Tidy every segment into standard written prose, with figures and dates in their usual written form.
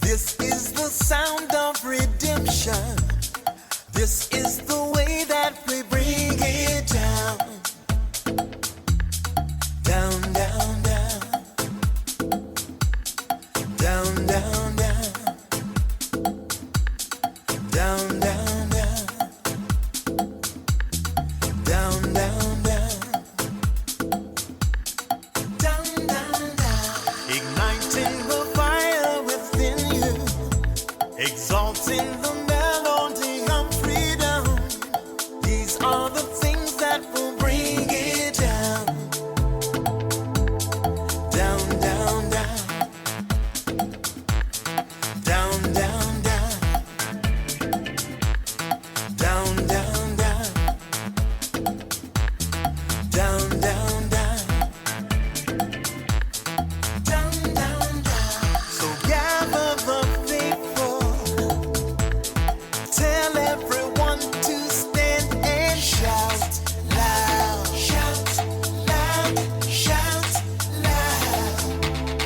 This is the sound of redemption. This is the way that we bring it down. Down, down, down. Down, down, down. Down, down, down. Down, down, down. Down, down, down. Igniting the fire within you. Exalting the melody of freedom. These are the things that will bring it down. Down, down, down. Down, down, down. Down, down, down. Down, down, down. Down, down, down. So gather the faithful. Tell everyone to stand and shout loud. Shout loud. Shout loud.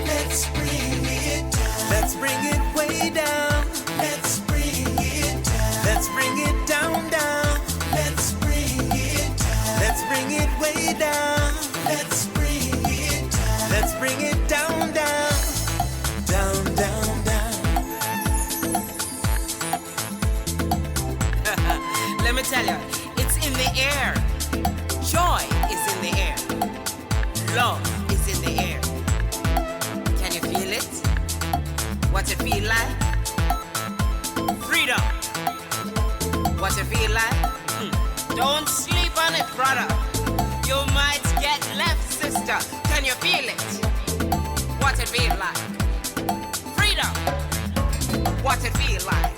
Let's bring it down. Let's bring it way down. Let's bring it down. Let's bring it down, down. Let's bring it down. Let's bring it way down. Let's bring it down. Let's bring it down, down. Down, down, down. Let me tell you, it's in the air. Joy is in the air. Love is in the air. Can you feel it? What it feel like? Freedom. What it feel like? Don't sleep on it, brother. You might get left, sister. Can you feel it? What it feel like? Freedom. What it feel like?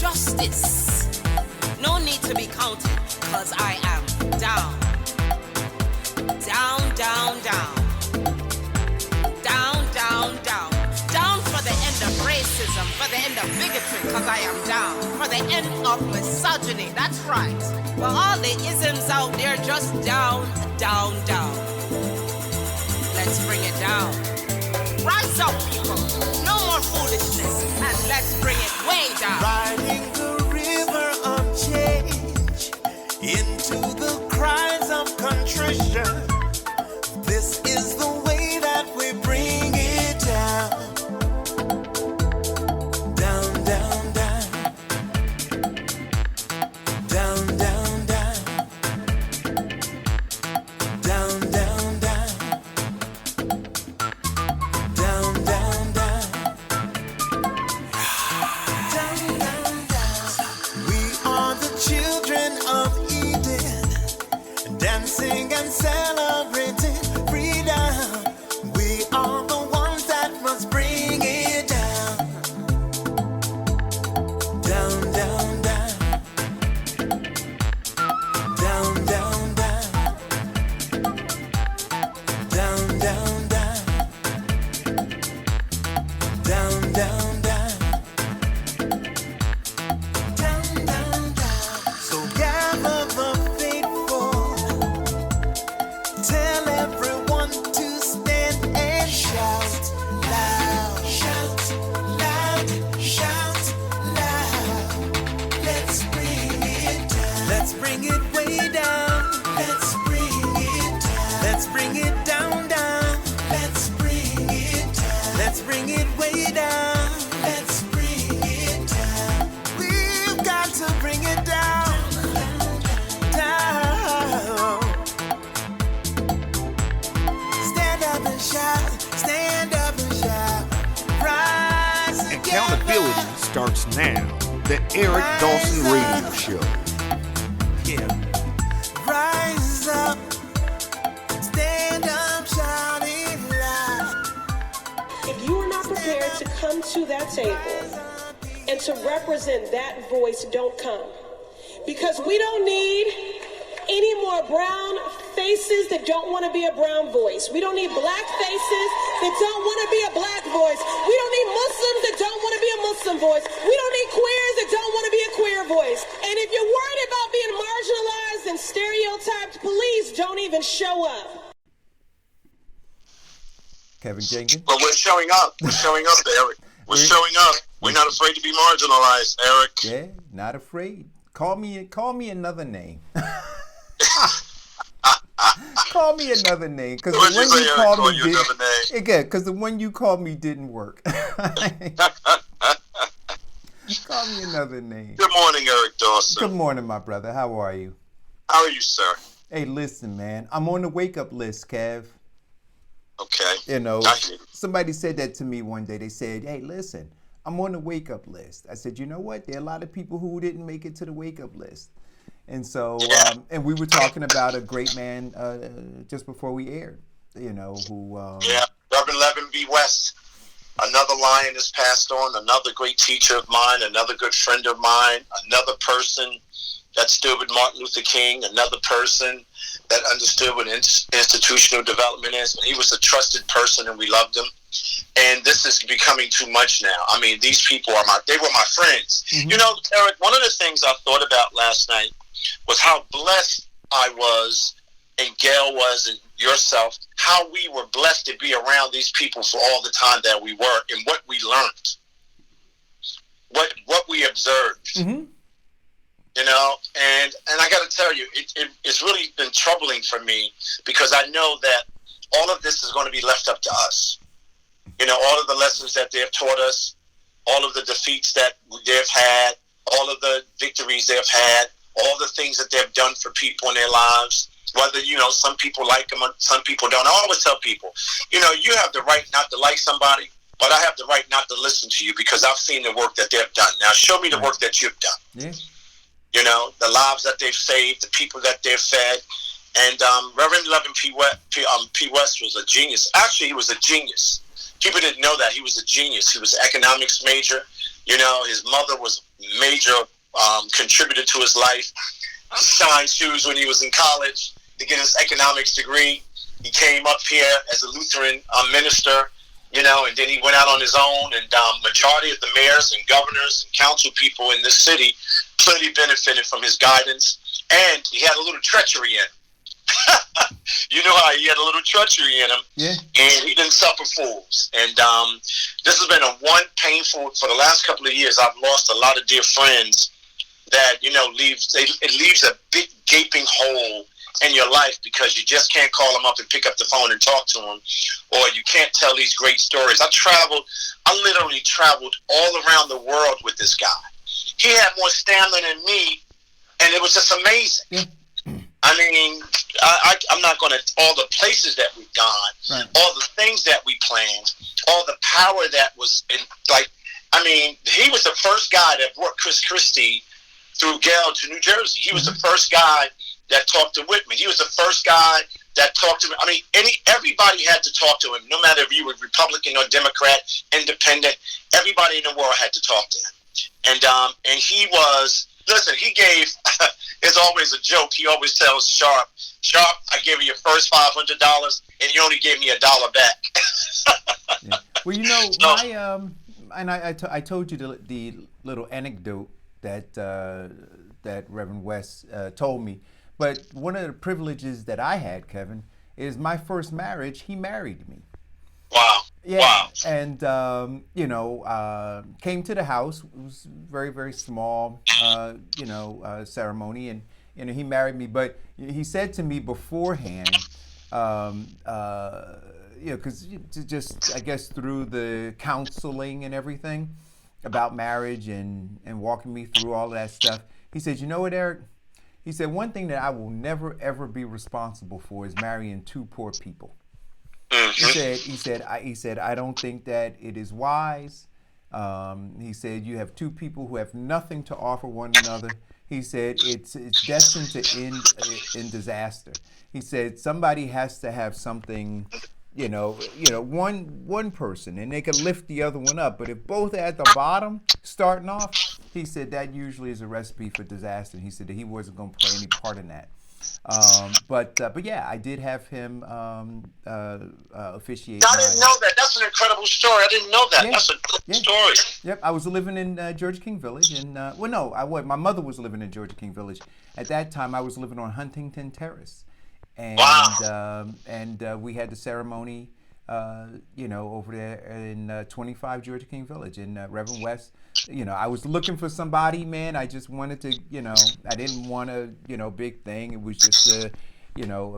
Justice. No need to be counted, cause I am down. Down, down, down. Down, down, down. Down for the end of racism, for the end of bigotry, cause I am down. For the end of misogyny, that's right. For all the isms out there, just down, down, down. Let's bring it down. Rise up, people. No more foolishness, and let's bring it way down. Riding the river of change into the cries of contrition. This is the way that we bring it down. Down, down, down. Down, down, down. Down, down, down. Down, down, down. Down, down, down. We are the children of Eden, dancing and celebrating freedom. We are the ones that must bring it down. Down, down, down. Down, down, down. Down, down, down. Down, down, down. Down, down, down. So gather the faithful. Tell everyone to stand and shout loud. Shout loud. Shout loud. Let's bring it down. Let's bring it way down. Let's bring it down. Let's bring it down, down. Let's bring it down. Let's bring it way down. Let's bring it down. We've got to bring it down. Down. Stand up and shout. Stand up and shout. Rise together. Accountability starts now. The Eric Dawson Radio Show. Yeah. Rise up. Stand up, shout it loud. If you are not prepared to come to that table and to represent that voice, don't come. Because we don't need any more brown faces that don't want to be a brown voice. We don't need black faces that don't want to be a black voice. We don't need Muslims that don't want to be a Muslim voice. We don't need queers that don't want to be a queer voice. And if you're worried about being marginalized and stereotyped, please don't even show up. Kevin Jenkins. But we're showing up. We're showing up, Eric. We're showing up. We're not afraid to be marginalized, Eric. Yeah, not afraid. Call me another name. Call me another name, because the one you called me didn't. Again, because the one you called me didn't work. Call me another name. Good morning, Eric Dawson. Good morning, my brother. How are you? How are you, sir? Hey, listen, man. I'm on the wake-up list, Kev. Okay. You know, somebody said that to me one day. They said, hey, listen, I'm on the wake-up list. I said, you know what? There are a lot of people who didn't make it to the wake-up list. And so, and we were talking about a great man just before we aired, you know, who... Reverend Levin B. West. Another lion has passed on, another great teacher of mine, another good friend of mine, another person that stood with Martin Luther King, another person that understood what institutional development is. He was a trusted person, and we loved him. And this is becoming too much now. I mean, these people they were my friends. Mm-hmm. You know, Eric, one of the things I thought about last night was how blessed I was, and Gail was, and yourself, how we were blessed to be around these people for all the time that we were, and what we learned, what we observed. Mm-hmm. You know, and I got to tell you, it's really been troubling for me, because I know that all of this is going to be left up to us. You know, all of the lessons that they've taught us, all of the defeats that they've had, all of the victories they've had, all the things that they've done for people in their lives. Whether, you know, some people like them, some people don't. I always tell people, you know, you have the right not to like somebody, but I have the right not to listen to you, because I've seen the work that they've done. Now, show me the work that you've done. Yeah. You know, the lives that they've saved, the people that they've fed. And Reverend Levin P. West was a genius. Actually, he was a genius. People didn't know that. He was a genius. He was an economics major. You know, his mother was a major contributor to his life. Shined shoes when he was in college to get his economics degree. He came up here as a Lutheran minister, you know, and then he went out on his own. And majority of the mayors and governors and council people in this city clearly benefited from his guidance. And he had a little treachery in him. You know how he had a little treachery in him. Yeah. And he didn't suffer fools. And this has been for the last couple of years, I've lost a lot of dear friends that, you know, it leaves a big gaping hole in your life, because you just can't call them up and pick up the phone and talk to them, or you can't tell these great stories. I literally traveled all around the world with this guy. He had more stamina than me, and it was just amazing. Yeah. I mean, I'm not going to, all the places that we've gone, right, all the things that we planned, all the power that was in, he was the first guy that brought Chris Christie through Gail to New Jersey. He was the first guy that talked to Whitman. He was the first guy that talked to him. I mean, everybody had to talk to him, no matter if you were Republican or Democrat, independent. Everybody in the world had to talk to him. And he was, listen, he gave, it's always a joke. He always tells Sharp, I gave you your first $500 and you only gave me $1 back. Yeah. Well, you know, I told you the little anecdote that Reverend West told me. But one of the privileges that I had, Kevin, is my first marriage, he married me. Wow. Yeah. Wow. And, you know, came to the house. It was very, very small, ceremony. And, you know, he married me. But he said to me beforehand, because just, I guess, through the counseling and everything about marriage and walking me through all of that stuff, he said, you know what, Eric? He said, one thing that I will never, ever be responsible for is marrying two poor people. He said, I don't think that it is wise. He said, you have two people who have nothing to offer one another. He said, it's destined to end in disaster. He said, somebody has to have something, one person, and they can lift the other one up. But if both are at the bottom, starting off, he said that usually is a recipe for disaster. He said that he wasn't going to play any part in that. But yeah, I did have him officiate. I didn't know that. That's an incredible story. I didn't know that. Yeah. That's a good story. Yep, I was living in Georgia King Village, and my mother was living in Georgia King Village. At that time, I was living on Huntington Terrace, and wow. We had the ceremony over there in 25 Georgia King Village. And Reverend West, I was looking for somebody, man. I just wanted to, I didn't want a, big thing. It was just a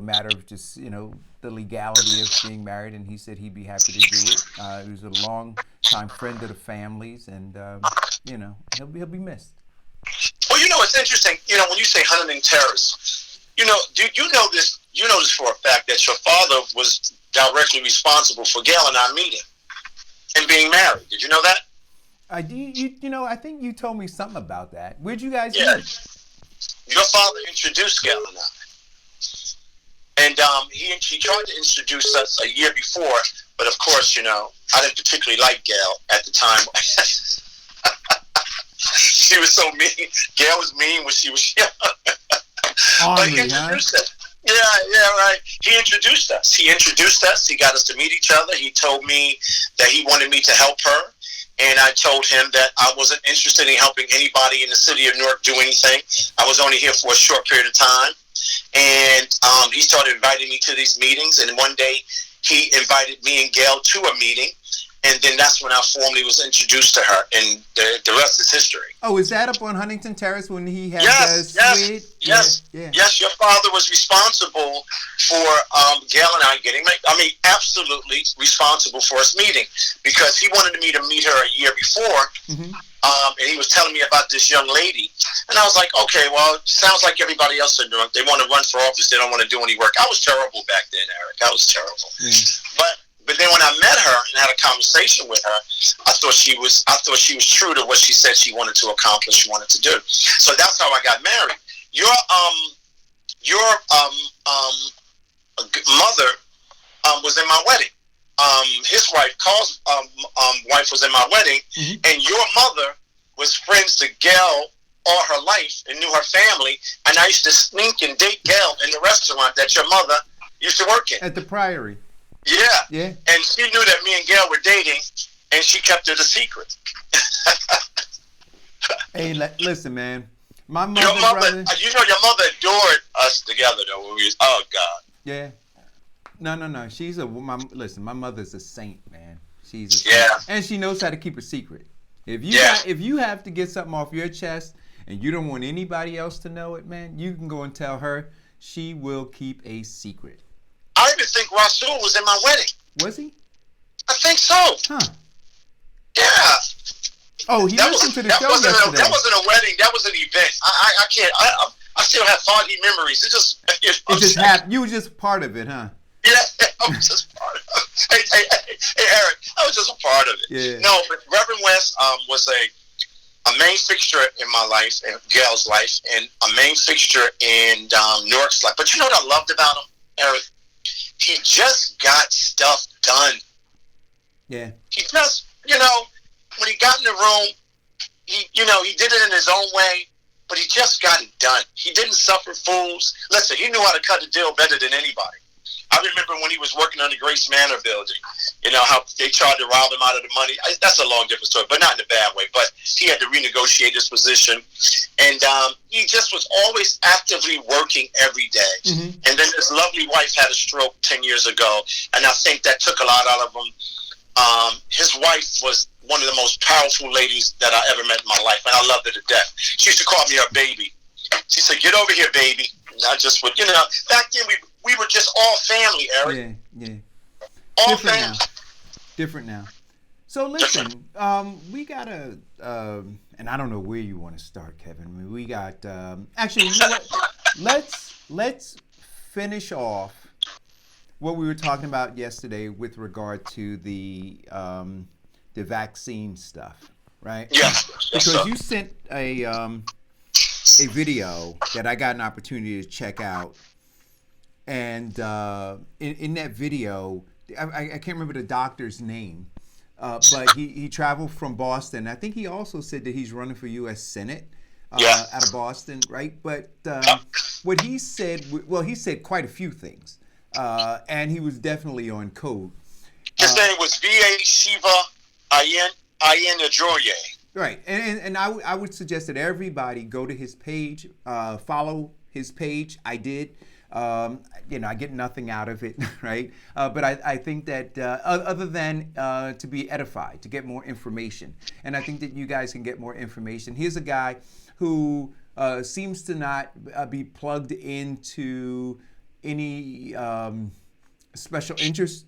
matter of just, the legality of being married. And he said he'd be happy to do it. He was a long time friend of the families, and, he'll be missed. Well, it's interesting. When you say Huntington Terrace, you know this for a fact that your father was directly responsible for Gail and I meeting and being married. Did you know that? I think you told me something about that. Where'd you guys meet? Your father introduced Gail and I. And he tried to introduce us a year before, but of course, I didn't particularly like Gail at the time. She was so mean. Gail was mean when she was young. But he introduced us. Yeah, right. He introduced us. He got us to meet each other. He told me that he wanted me to help her. And I told him that I wasn't interested in helping anybody in the city of Newark do anything. I was only here for a short period of time. And he started inviting me to these meetings. And one day he invited me and Gail to a meeting. And then that's when I formally was introduced to her. And the rest is history. Oh, is that up on Huntington Terrace when he had Yes. Yes, your father was responsible for Gail and I getting married. I mean, absolutely responsible for us meeting, because he wanted me to meet her a year before. Mm-hmm. And he was telling me about this young lady. And I was like, okay, well, it sounds like everybody else are doing. They want to run for office. They don't want to do any work. I was terrible back then, Eric. I was terrible. Yeah. But then when I met her and had a conversation with her, I thought she was true to what she said she wanted to accomplish, she wanted to do. So that's how I got married. Your mother was in my wedding. His wife, Carl's wife, was in my wedding, mm-hmm. and your mother was friends to Gail all her life and knew her family. And I used to sneak and date Gail in the restaurant that your mother used to work in at the Priory. Yeah. And she knew that me and Gail were dating, and she kept it a secret. Hey, listen, man. My mother, your mother adored us together, though. When we was, oh God. Yeah. No. She's my mother's a saint, man. She's a saint. And she knows how to keep a secret. If you have to get something off your chest and you don't want anybody else to know it, man, you can go and tell her. She will keep a secret. I even think Rasul was in my wedding. Was he? I think so. Huh. Yeah. Oh, he listened to the show yesterday. That wasn't a wedding. That was an event. I can't. I still have foggy memories. It just happened. You were just part of it, huh? Yeah, I was just part of it. Hey, Eric, I was just a part of it. Yeah. No, but Reverend West was a main fixture in my life, and Gail's life, and a main fixture in Newark's life. But you know what I loved about him, Eric? He just got stuff done. Yeah. He just, when he got in the room, he did it in his own way, but he just got it done. He didn't suffer fools. Listen, he knew how to cut a deal better than anybody. I remember when he was working on the Grace Manor building, how they tried to rob him out of the money. That's a long different story, but not in a bad way. But he had to renegotiate his position. And he just was always actively working every day. Mm-hmm. And then his lovely wife had a stroke 10 years ago, and I think that took a lot out of him. His wife was one of the most powerful ladies that I ever met in my life, and I loved her to death. She used to call me her baby. She said, "Get over here, baby." And I just would, back then we were just all family, Eric. Yeah. All different family. Now. Different now. So listen, we got and I don't know where you want to start, Kevin. I mean, we got, actually, you know what? Let's finish off what we were talking about yesterday with regard to the vaccine stuff, right? Yeah. Because you sent a video that I got an opportunity to check out. And in that video, I can't remember the doctor's name, but he traveled from Boston. I think he also said that he's running for U.S. Senate out of Boston, right? But what he said, he said quite a few things, and he was definitely on code. His name was V.A. Shiva Ayen Ajorye. Right, and I would suggest that everybody go to his page, follow his page. I did. I get nothing out of it, right? But I think that other than to be edified, to get more information. And I think that you guys can get more information. Here's a guy who seems to not be plugged into any special interest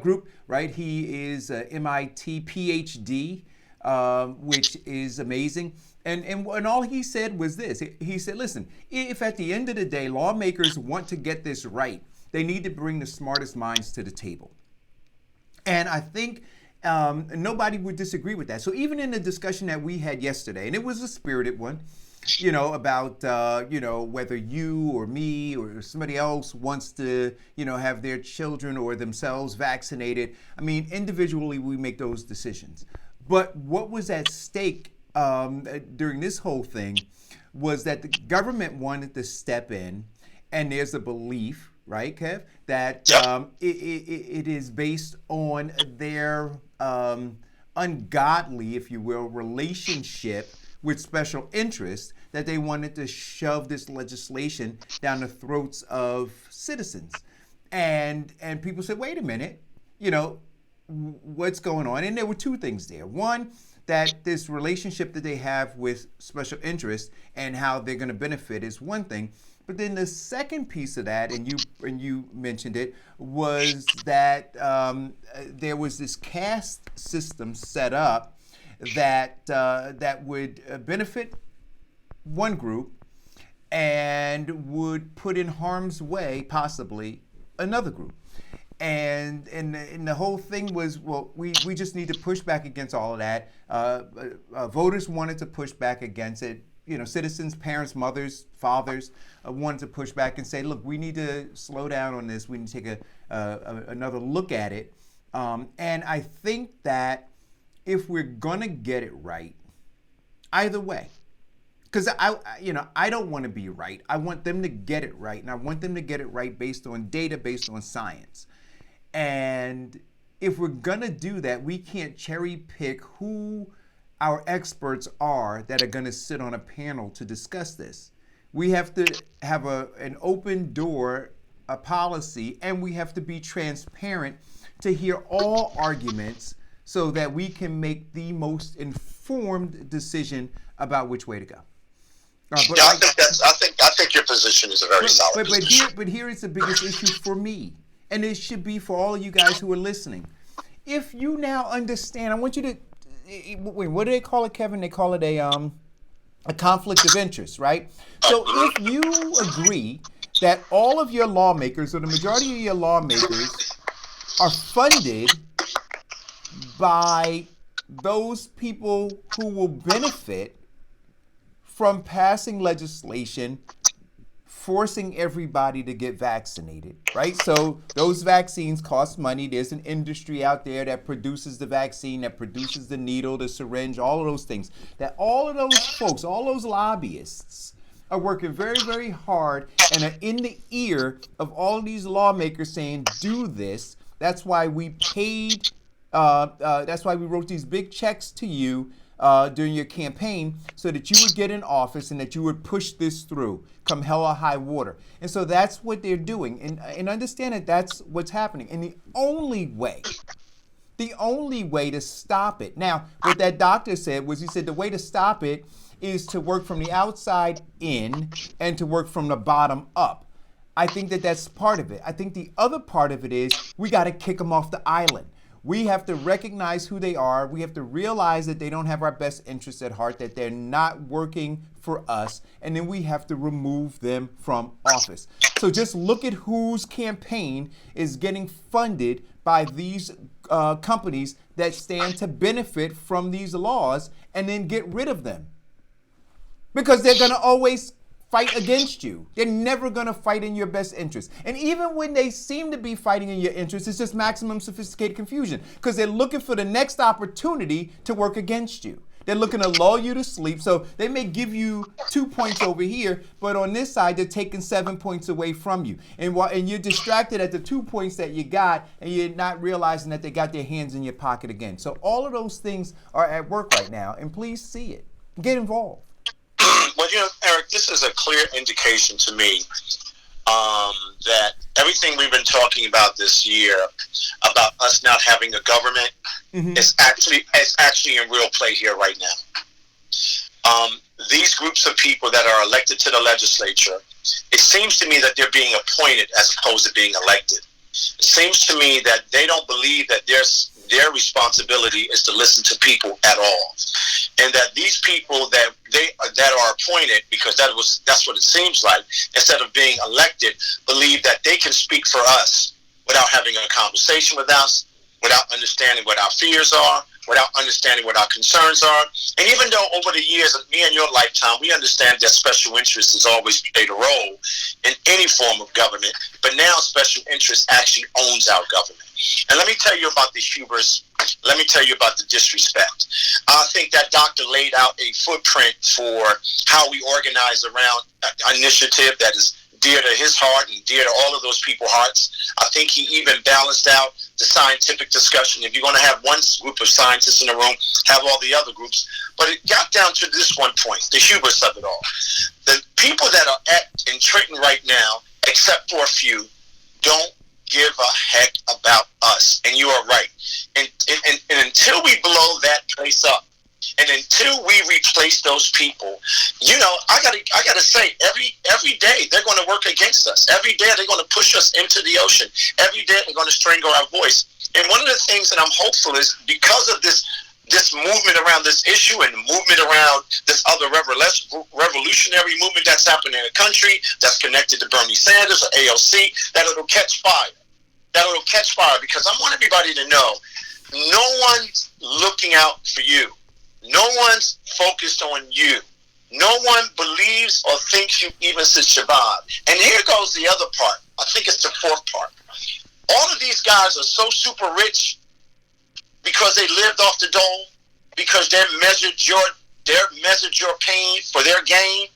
group, right? He is a MIT PhD, which is amazing. And all he said was this. He said, listen, if at the end of the day, lawmakers want to get this right, they need to bring the smartest minds to the table. And I think nobody would disagree with that. So even in the discussion that we had yesterday, and it was a spirited one, about, whether you or me or somebody else wants to, have their children or themselves vaccinated. I mean, individually, we make those decisions. But what was at stake during this whole thing was that the government wanted to step in, and there's a belief, right, Kev, that it is based on their ungodly, if you will, relationship with special interests, that they wanted to shove this legislation down the throats of citizens. And people said, wait a minute, what's going on? And there were two things there. One, that this relationship that they have with special interests and how they're going to benefit is one thing. But then the second piece of that, and you mentioned it, was that there was this caste system set up that would benefit one group and would put in harm's way possibly another group. And the whole thing was, well, we just need to push back against all of that. Voters wanted to push back against it. Citizens, parents, mothers, fathers wanted to push back and say, look, we need to slow down on this. We need to take another look at it. And I think that if we're going to get it right, either way, because I don't want to be right. I want them to get it right. And I want them to get it right based on data, based on science. And if we're going to do that, we can't cherry pick who our experts are that are going to sit on a panel to discuss this. We have to have an open door, a policy, and we have to be transparent to hear all arguments so that we can make the most informed decision about which way to go. I think your position is a very solid position. But here is the biggest issue for me, and it should be for all of you guys who are listening. If you now understand, I want you to, what do they call it, Kevin? They call it a conflict of interest, right? So if you agree that all of your lawmakers, or the majority of your lawmakers, are funded by those people who will benefit from passing legislation forcing everybody to get vaccinated, right? So those vaccines cost money. There's an industry out there that produces the vaccine, that produces the needle, the syringe, all of those things. That all of those folks, all those lobbyists are working very, very hard and are in the ear of all of these lawmakers saying, do this. That's why we paid, that's why we wrote these big checks to you during your campaign, so that you would get in office and that you would push this through, come hell or high water. And so that's what they're doing. And understand that that's what's happening. And the only way to stop it. Now, what that doctor said was, he said the way to stop it is to work from the outside in and to work from the bottom up. I think that that's part of it. I think the other part of it is we got to kick them off the island. We have to recognize who they are. We have to realize that they don't have our best interests at heart, that they're not working for us, and then we have to remove them from office. So just look at whose campaign is getting funded by these companies that stand to benefit from these laws, and then get rid of them. Because they're going to always fight against you. They're never going to fight in your best interest. And even when they seem to be fighting in your interest, it's just maximum sophisticated confusion, because they're looking for the next opportunity to work against you. They're looking to lull you to sleep. So they may give you 2 points over here, but on this side, they're taking 7 points away from you. And you're distracted at the 2 points that you got, and you're not realizing that they got their hands in your pocket again. So all of those things are at work right now, and please see it. Get involved. Well, Eric, this is a clear indication to me that everything we've been talking about this year about us not having a government is actually in real play here right now. These groups of people that are elected to the legislature, it seems to me that they're being appointed as opposed to being elected. It seems to me that they don't believe that their responsibility is to listen to people at all, and that these people that are appointed, because that's what it seems like, instead of being elected, believe that they can speak for us without having a conversation with us, without understanding what our fears are, without understanding what our concerns are. And even though over the years, me and your lifetime, we understand that special interest has always played a role in any form of government, but now special interest actually owns our government. And let me tell you about the hubris. Let me tell you about the disrespect. I think that doctor laid out a footprint for how we organize around an initiative that is dear to his heart and dear to all of those people's hearts. I think he even balanced out the scientific discussion. If you're going to have one group of scientists in the room, have all the other groups. But it got down to this one point, the hubris of it all. The people that are in Trenton right now, except for a few, don't give a heck about us. And you are right. And until we blow that place up, and until we replace those people, I gotta say, every day they're going to work against us. Every day they're going to push us into the ocean. Every day they're going to strangle our voice. And one of the things that I'm hopeful is because of this movement around this issue and the movement around this other revolutionary movement that's happening in the country that's connected to Bernie Sanders or AOC, that it'll catch fire. That it'll catch fire, because I want everybody to know no one's looking out for you. No one's focused on you. No one believes or thinks you even should survive. And here goes the other part. I think it's the fourth part. All of these guys are so super rich because they lived off the dole, because they measured your pain for their gain,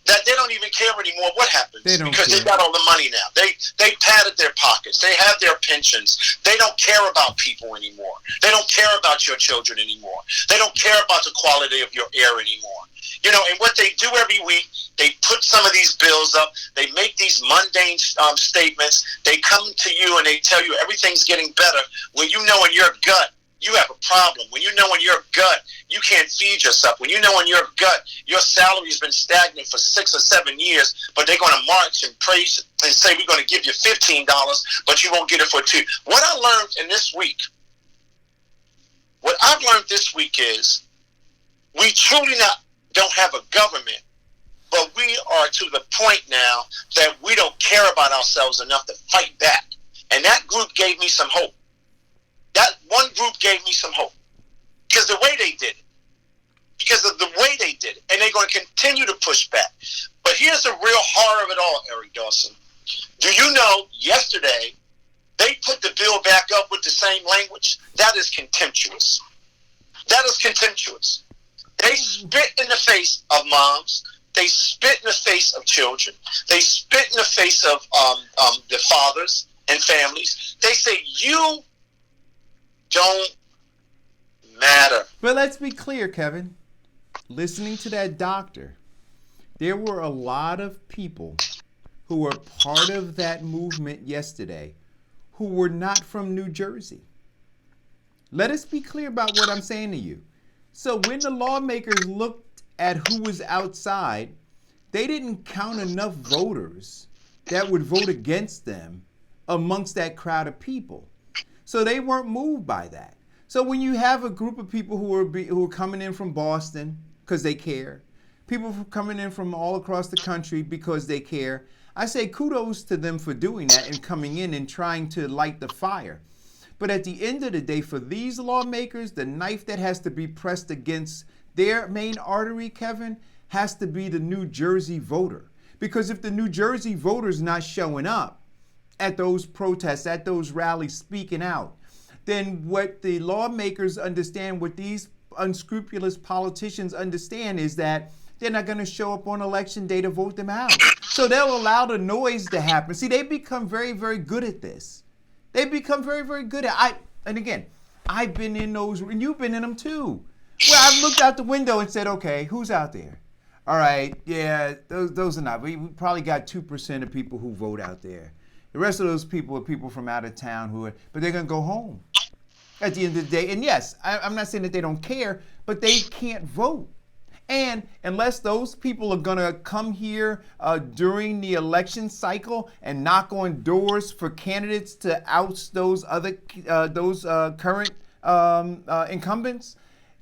that they don't even care anymore what happens, because they've got all the money now. They padded their pockets. They have their pensions. They don't care about people anymore. They don't care about your children anymore. They don't care about the quality of your air anymore. And what they do every week, they put some of these bills up. They make these mundane statements. They come to you and they tell you everything's getting better, when you know in your gut you have a problem. When you know in your gut you can't feed yourself. When you know in your gut your salary's been stagnant for 6 or 7 years, but they're going to march and praise and say we're going to give you $15, but you won't get it for $2. What I learned in this week, what I've learned this week is we truly don't have a government, but we are to the point now that we don't care about ourselves enough to fight back. And that group gave me some hope. That one group gave me some hope, because the way they did it, and they're going to continue to push back. But here's the real horror of it all, Eric Dawson. Do you know, yesterday, they put the bill back up with the same language? That is contemptuous. That is contemptuous. They spit in the face of moms. They spit in the face of children. They spit in the face of the fathers and families. They say, you don't matter. But let's be clear, Kevin. Listening to that doctor, there were a lot of people who were part of that movement yesterday who were not from New Jersey. Let us be clear about what I'm saying to you. So when the lawmakers looked at who was outside, they didn't count enough voters that would vote against them amongst that crowd of people. So they weren't moved by that. So when you have a group of people who are coming in from Boston because they care, people coming in from all across the country because they care, I say kudos to them for doing that and coming in and trying to light the fire. But at the end of the day, for these lawmakers, the knife that has to be pressed against their main artery, Kevin, has to be the New Jersey voter. Because if the New Jersey voter's not showing up at those protests, at those rallies, speaking out, then what the lawmakers understand, what these unscrupulous politicians understand, is that they're not going to show up on election day to vote them out. So they'll allow the noise to happen. See, they become very, very good at this. They become very, very good at it. And again, I've been in those, and you've been in them too, where I've looked out the window and said, okay, who's out there? all right, yeah, those are not. We probably got 2% of people who vote out there. The rest of those people are people from out of town but they're gonna go home at the end of the day. And yes, I'm not saying that they don't care, but they can't vote. And unless those people are gonna come here during the election cycle and knock on doors for candidates to oust those current incumbents,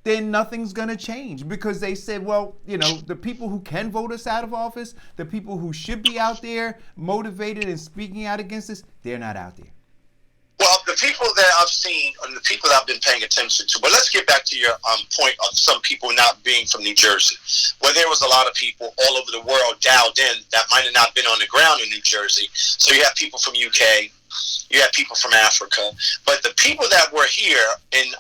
then nothing's gonna change, because they said, well, the people who can vote us out of office, the people who should be out there motivated and speaking out against us, they're not out there. Well, the people that I've seen and the people that I've been paying attention to, but let's get back to your point of some people not being from New Jersey, where there was a lot of people all over the world dialed in that might have not been on the ground in New Jersey. So you have people from UK, you have people from Africa, but the people that were here in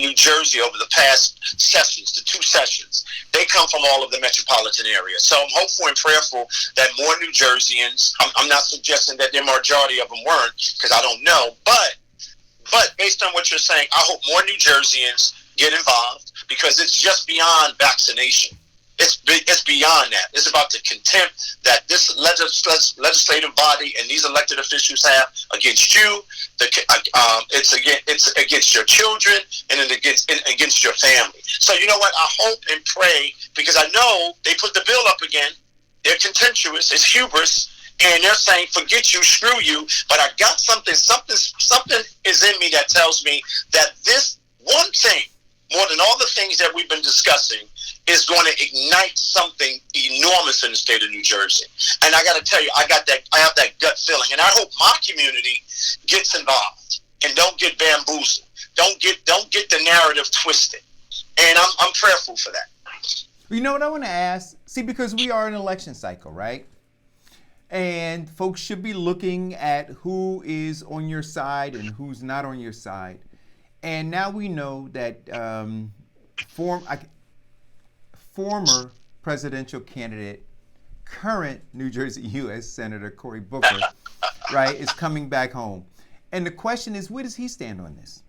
New Jersey over the past sessions, the 2 sessions, they come from all of the metropolitan area. So I'm hopeful and prayerful that more New Jerseyans, I'm not suggesting that the majority of them weren't, because I don't know, but based on what you're saying, I hope more New Jerseyans get involved, because it's just beyond vaccination. It's beyond that. It's about the contempt that this legislative body and these elected officials have against you. It's against your children, and against your family. So you know what? I hope and pray, because I know they put the bill up again. They're contemptuous. It's hubris. And they're saying, forget you, screw you. But I got something is in me that tells me that this one thing, more than all the things that we've been discussing, is going to ignite something enormous in the state of New Jersey. And I got to tell you, I have that gut feeling. And I hope my community gets involved and don't get bamboozled. Don't get the narrative twisted. And I'm prayerful for that. You know what I want to ask? See, because we are in an election cycle, right? And folks should be looking at who is on your side and who's not on your side. And now we know that former presidential candidate, current New Jersey U.S. Senator Cory Booker, right, is coming back home. And the question is, where does he stand on this?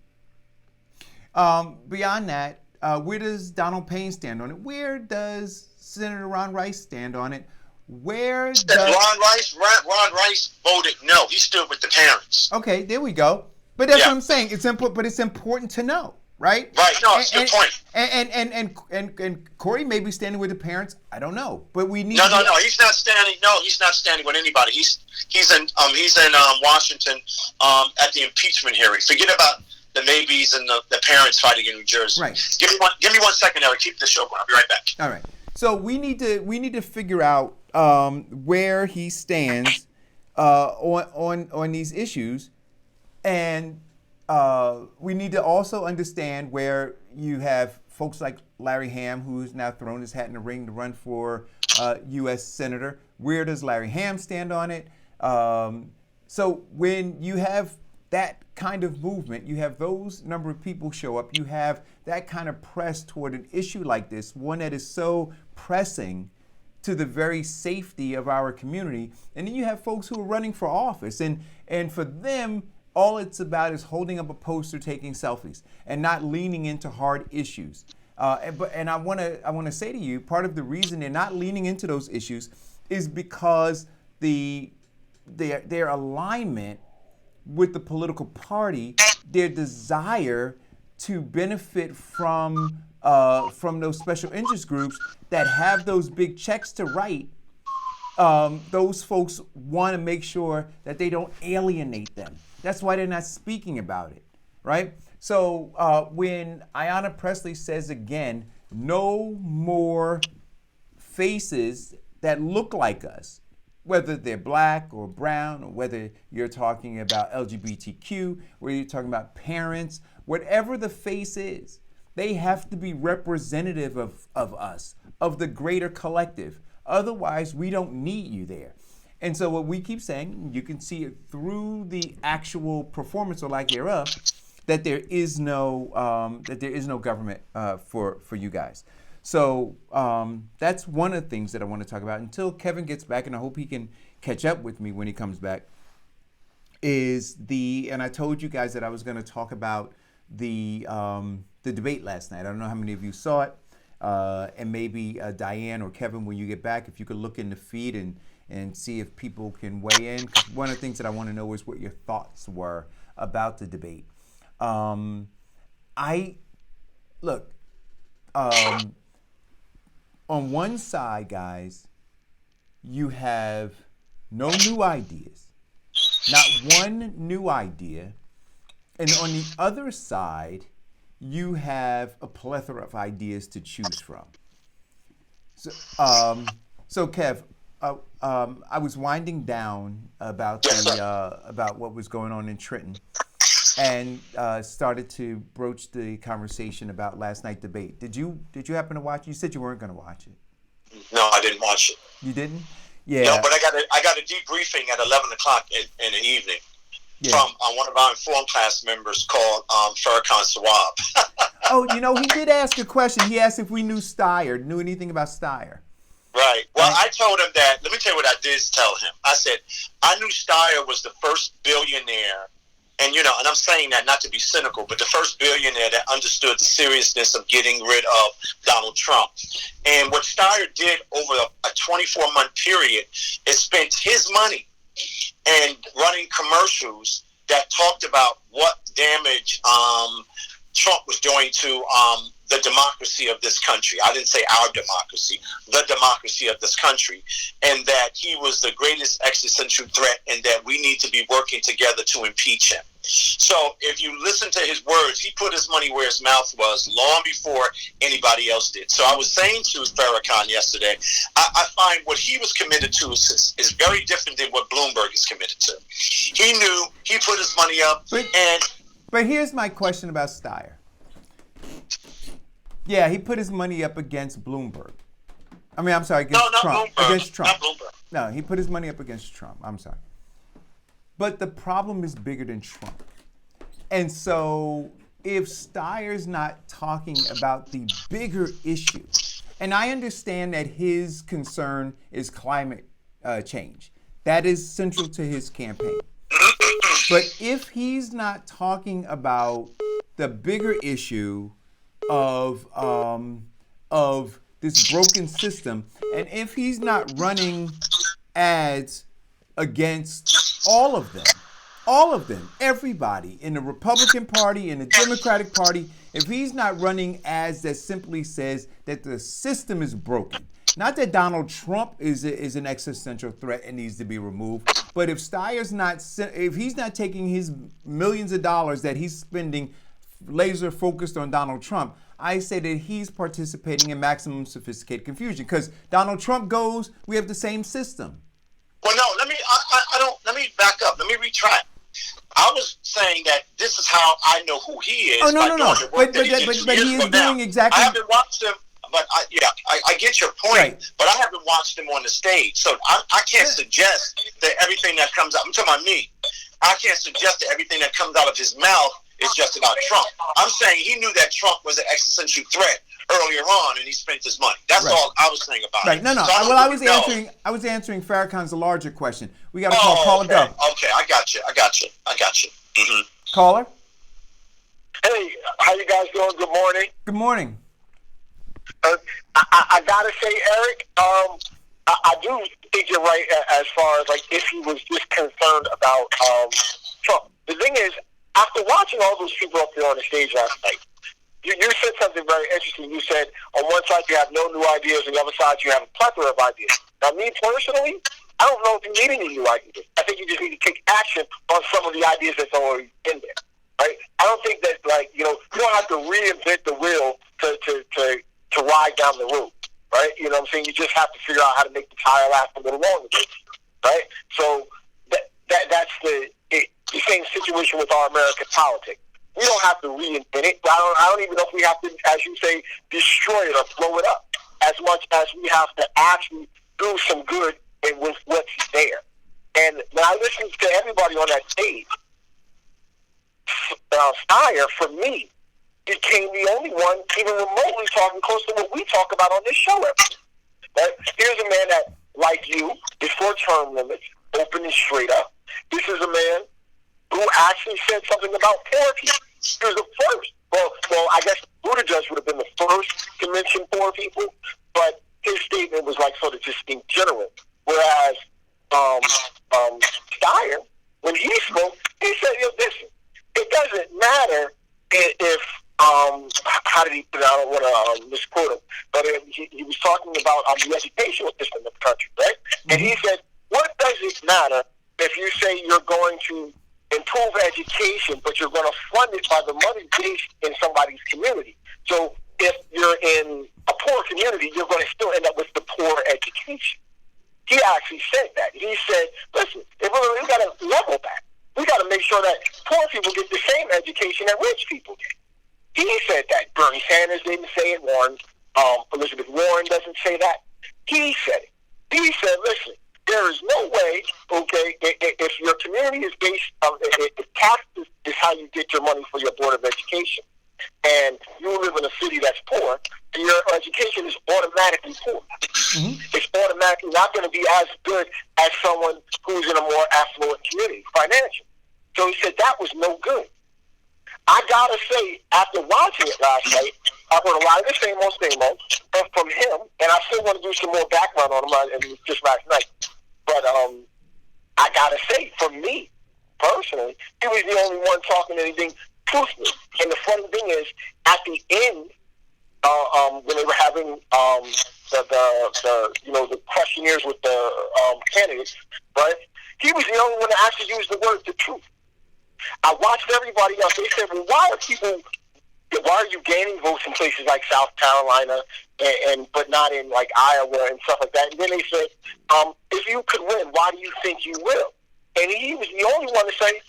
Beyond that, where does Donald Payne stand on it? Where does Senator Ron Rice stand on it? Ron Rice voted no. He stood with the parents. Okay, there we go. But that's what I'm saying. It's important to know, right? Right. No, it's a good point. And Cory may be standing with the parents. I don't know, but we need. No. He's not standing. No, he's not standing with anybody. He's in Washington at the impeachment hearing. Forget about the maybes and the parents fighting in New Jersey. Right. Give me 1 second, Eric. Keep the show going. I'll be right back. All right. So we need to figure out where he stands on these issues. And we need to also understand where you have folks like Larry Hamm, who's now thrown his hat in the ring to run for U.S. Senator. Where does Larry Hamm stand on it? So when you have that kind of movement, you have those number of people show up, you have that kind of press toward an issue like this, one that is so pressing to the very safety of our community. And then you have folks who are running for office, and for them, all it's about is holding up a poster, taking selfies, and not leaning into hard issues. And I want to say to you, part of the reason they're not leaning into those issues is because their alignment with the political party, their desire to benefit from those special interest groups that have those big checks to write. Those folks want to make sure that they don't alienate them. That's why they're not speaking about it, right? So when Ayanna Pressley says again, no more faces that look like us, whether they're black or brown, or whether you're talking about LGBTQ, whether you're talking about parents, whatever the face is, they have to be representative of us, of the greater collective. Otherwise, we don't need you there. And so what we keep saying, you can see it through the actual performance or lack thereof, that there is no government for you guys. So that's one of the things that I want to talk about until Kevin gets back, and I hope he can catch up with me when he comes back. And I told you guys that I was going to talk about the debate last night. I don't know how many of you saw it. And maybe Diane or Kevin, when you get back, if you could look in the feed and see if people can weigh in. 'Cause one of the things that I want to know is what your thoughts were about the debate. On one side, guys, you have no new ideas, not one new idea. And on the other side, you have a plethora of ideas to choose from. So Kev, I was winding down about about what was going on in Trenton, and started to broach the conversation about last night's debate. Did you happen to watch it? You said you weren't going to watch it. No, I didn't watch it. You didn't? Yeah. No, but I got a debriefing at 11 o'clock in the evening from one of our Informed class members called Farrakhan Sawab. Oh, he did ask a question. He asked if we knew anything about Steyer. Right. Well, I told him that. Let me tell you what I did tell him. I said, I knew Steyer was the first billionaire, and and I'm saying that not to be cynical, but the first billionaire that understood the seriousness of getting rid of Donald Trump. And what Steyer did over a 24-month period is spent his money and running commercials that talked about what damage Trump was doing to the democracy of this country. I didn't say our democracy, the democracy of this country, and that he was the greatest existential threat and that we need to be working together to impeach him. So if you listen to his words, he put his money where his mouth was long before anybody else did. So I was saying to Farrakhan yesterday, I find what he was committed to is very different than what Bloomberg is committed to. He knew, he put his money up, But here's my question about Steyer. Yeah, he put his money up against Bloomberg. Against Trump. Bloomberg. Against Trump. Not Bloomberg. No, he put his money up against Trump. I'm sorry. But the problem is bigger than Trump. And so if Steyer's not talking about the bigger issue, and I understand that his concern is climate change. That is central to his campaign. But if he's not talking about the bigger issue of this broken system, and if he's not running ads against all of them, everybody in the Republican Party, in the Democratic Party, if he's not running ads that simply says that the system is broken, not that Donald Trump is an existential threat and needs to be removed, but if he's not taking his millions of dollars that he's spending laser focused on Donald Trump, I say that he's participating in maximum sophisticated confusion. Because Donald Trump goes, we have the same system. Well, no, let me back up. Let me retract. I was saying that this is how I know who he is. Oh, no. But he is doing exactly. I haven't watched him, but I get your point. Right. But I haven't watched him on the stage, so I can't suggest that everything that comes out. I'm talking about me. I can't suggest that everything that comes out of his mouth is just about Trump. I'm saying he knew that Trump was an existential threat earlier on, and he spent his money. That's all I was saying about it. Right. No. So I was answering Farrakhan's larger question. We got to call caller go. Okay, I got you. Mm-hmm. Caller. Hey, how you guys doing? Good morning. Good morning. I gotta say, Eric, I do think you're right as far as if he was just concerned about Trump. The thing is, after watching all those people up there on the stage last night, you said something very interesting. You said on one side you have no new ideas, on the other side you have a plethora of ideas. Now, me personally, I don't know if you need any new ideas. I think you just need to take action on some of the ideas that's already in there. Right? I don't think that you don't have to reinvent the wheel to ride down the road. Right? You know what I'm saying? You just have to figure out how to make the tire last a little longer. Right? So that's the same situation with our American politics. We don't have to reinvent it. I don't even know if we have to, as you say, destroy it or blow it up, as much as we have to actually do some good with what's there. And when I listen to everybody on that stage, Steyer, for me, became the only one even remotely talking close to what we talk about on this show. Right? Here's a man that, like you, is for term limits, open and straight up. This is a man who actually said something about poor people. He was the first. Well, I guess Buttigieg would have been the first to mention poor people, but his statement was like sort of just in general. Whereas Steyer, when he spoke, he said, listen, it doesn't matter if how did he put it? I don't want to misquote him, but he was talking about the educational system of the country, right? Mm-hmm. And he said, what does it matter if you say you're going to improve education, but you're going to fund it by the money based in somebody's community? So if you're in a poor community, you're going to still end up with the poor education. He actually said that. He said, listen, we got to level that. We got to make sure that poor people get the same education that rich people get. He said that. Bernie Sanders didn't say it. Elizabeth Warren doesn't say that. He said it. He said, listen, there is no way, okay, if your community is based on, if taxes is how you get your money for your Board of Education, and you live in a city that's poor, your education is automatically poor. Mm-hmm. It's automatically not going to be as good as someone who's in a more affluent community, financially. So he said that was no good. I gotta say, after watching it last night, I heard a lot of the same old from him, and I still want to do some more background on him, and it was just last night. But I gotta say, for me, personally, he was the only one talking anything truthful. And the funny thing is, at the end, when they were having the questionnaires with the candidates, right? He was the only one that actually used the word "the truth." I watched everybody else. They said, well, why are you gaining votes in places like South Carolina but not in like Iowa and stuff like that? And then they said, if you could win, why do you think you will? And he was the only one to say,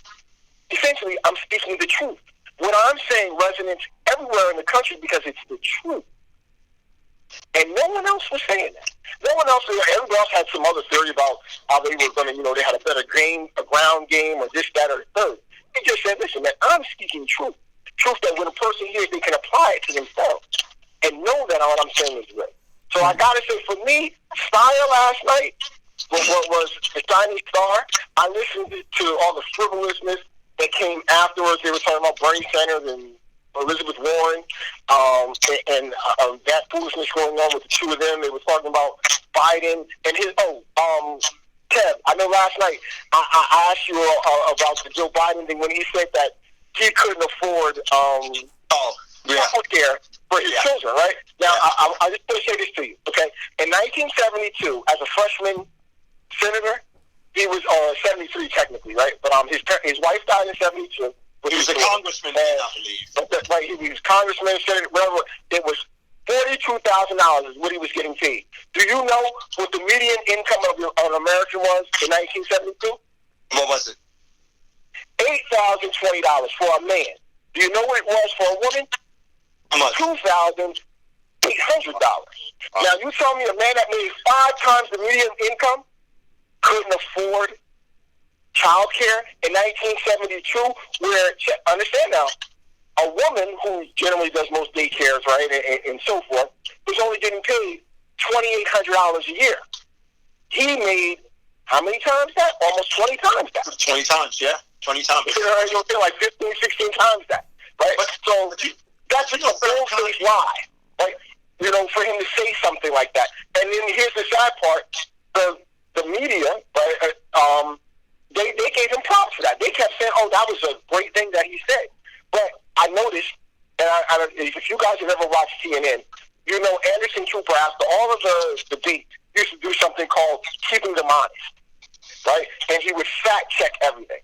essentially, I'm speaking the truth. What I'm saying resonates everywhere in the country because it's the truth. And no one else was saying that. No one else, everybody else had some other theory about how they were going to, they had a better game, a ground game, or this, that, or the third. He just said, listen, man, I'm speaking truth. Truth that when a person hears, they can apply it to themselves and know that what I'm saying is right. So I got to say, for me, Steyer last night was a shining star. I listened to all the frivolousness that came afterwards. They were talking about Bernie Sanders and Elizabeth Warren, and that foolishness going on with the two of them. They were talking about Biden and his, Kev, I know last night I asked you about the Joe Biden thing when he said that he couldn't afford health care for his children, right? Now, I just want to say this to you, okay? In 1972, as a freshman senator, he was 73 technically, right? But his wife died in 72. He was a congressman, I believe. Right, he was congressman, senator, whatever. It was $42,000 is what he was getting paid. Do you know what the median income of an American was in 1972? What was it? $8,020 for a man. Do you know what it was for a woman? How much? $2,800. Now, you tell me a man that made 5 times the median income couldn't afford child care in 1972, where, understand now, a woman who generally does most daycares, right, and so forth, was only getting paid $2,800 a year. He made how many times that? Almost 20 times that. 20 times, yeah. 20 times. You'll feel like 15, 16 times that, right? So that's just a bold-faced lie, right? For him to say something like that. And then here's the sad part. The media, right, they gave him props for that. They kept saying, oh, that was a great thing that he said. But I noticed, and if you guys have ever watched CNN, Anderson Cooper, after all of the debate, used to do something called keeping them honest, right? And he would fact-check everything.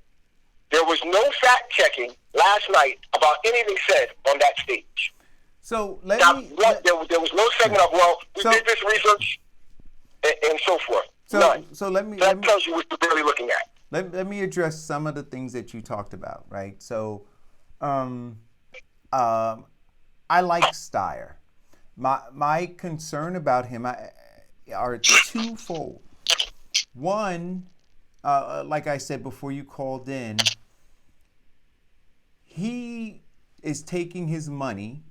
There was no fact-checking last night about anything said on that stage. So there was no segment of, we did this research, and so forth. None. So that tells you what you're really looking at. Let me address some of the things that you talked about, right? So, I like Steyer. My concern about him are twofold. One, like I said before you called in, he is taking his money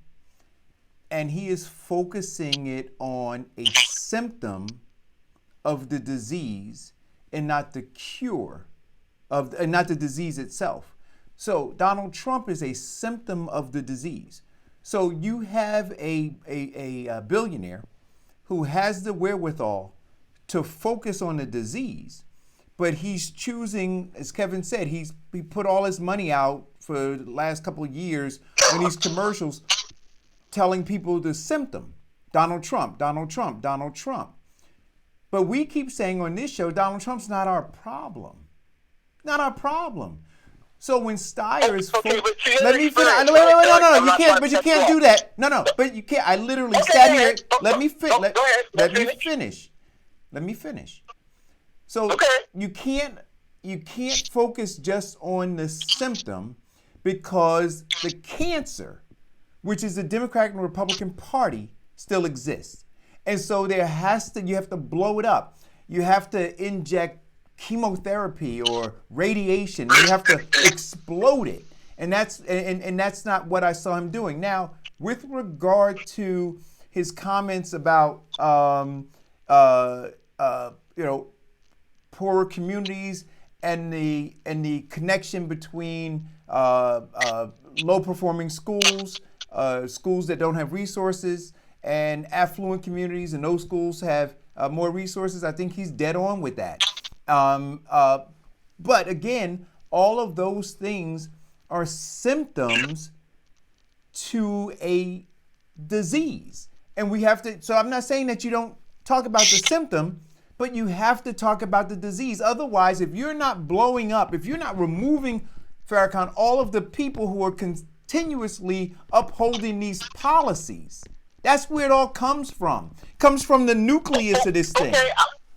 and he is focusing it on a symptom of the disease and not the cure and not the disease itself. So Donald Trump is a symptom of the disease. So you have a billionaire who has the wherewithal to focus on the disease, but he's choosing, as Kevin said, he put all his money out for the last couple of years in these commercials telling people the symptom. Donald Trump, Donald Trump, Donald Trump. But we keep saying on this show, Donald Trump's not our problem. Not our problem. So when Steyer is but let me finish. No, you can't. But you can't do that. No. But you can't. I literally sat here. Let me finish. Let me finish. Let me finish. So you can't focus just on the symptom, because the cancer, which is the Democratic and Republican Party, still exists. And so you have to blow it up. You have to inject chemotherapy or radiation. You have to explode it. And that's not what I saw him doing. Now, with regard to his comments about poorer communities and the connection between low performing schools, schools that don't have resources, and affluent communities, and those schools have more resources, I think he's dead on with that. But again, all of those things are symptoms to a disease. And we have to, so I'm not saying that you don't talk about the symptom, but you have to talk about the disease. Otherwise, if you're not blowing up, if you're not removing, Farrakhan, all of the people who are continuously upholding these policies, that's where it all comes from. It comes from the nucleus of this thing. Okay,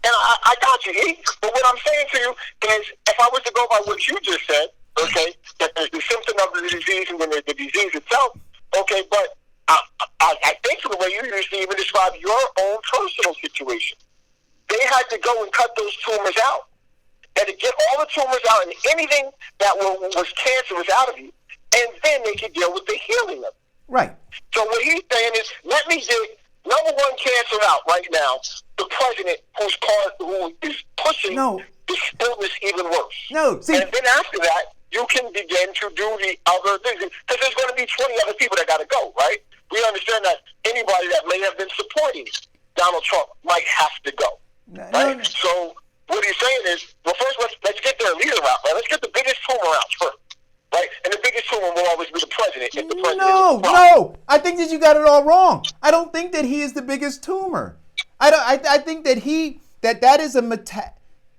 I got you, E. But what I'm saying to you is, if I was to go by what you just said, okay, that there's the symptom of the disease and then there's the disease itself, okay, but I think from the way you usually even describe your own personal situation, they had to go and cut those tumors out. They had to get all the tumors out and anything that was cancerous out of you, and then they could deal with the healing of it. Right. So what he's saying is, let me get number one cancer out right now, the president who is pushing this illness even worse. No, see, and then after that, you can begin to do the other things. Because there's going to be 20 other people that got to go, right? We understand that anybody that may have been supporting Donald Trump might have to go. Right? No. So what he's saying is, well, first let's get their leader out, right? Let's get the biggest tumor out first. Right? And the biggest tumor will always be the president. If the president no. I think that you got it all wrong. I don't think that he is the biggest tumor. I think that that is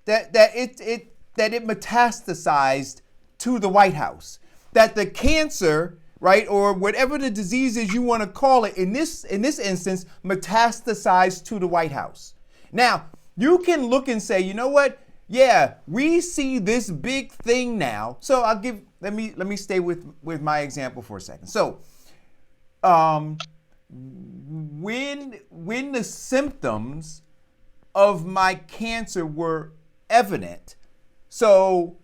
that it metastasized to the White House. That the cancer, right, or whatever the disease is you want to call it, in this instance, metastasized to the White House. Now, you can look and say, you know what? Yeah, we see this big thing now. So let me stay with my example for a second. So when the symptoms of my cancer were evident, so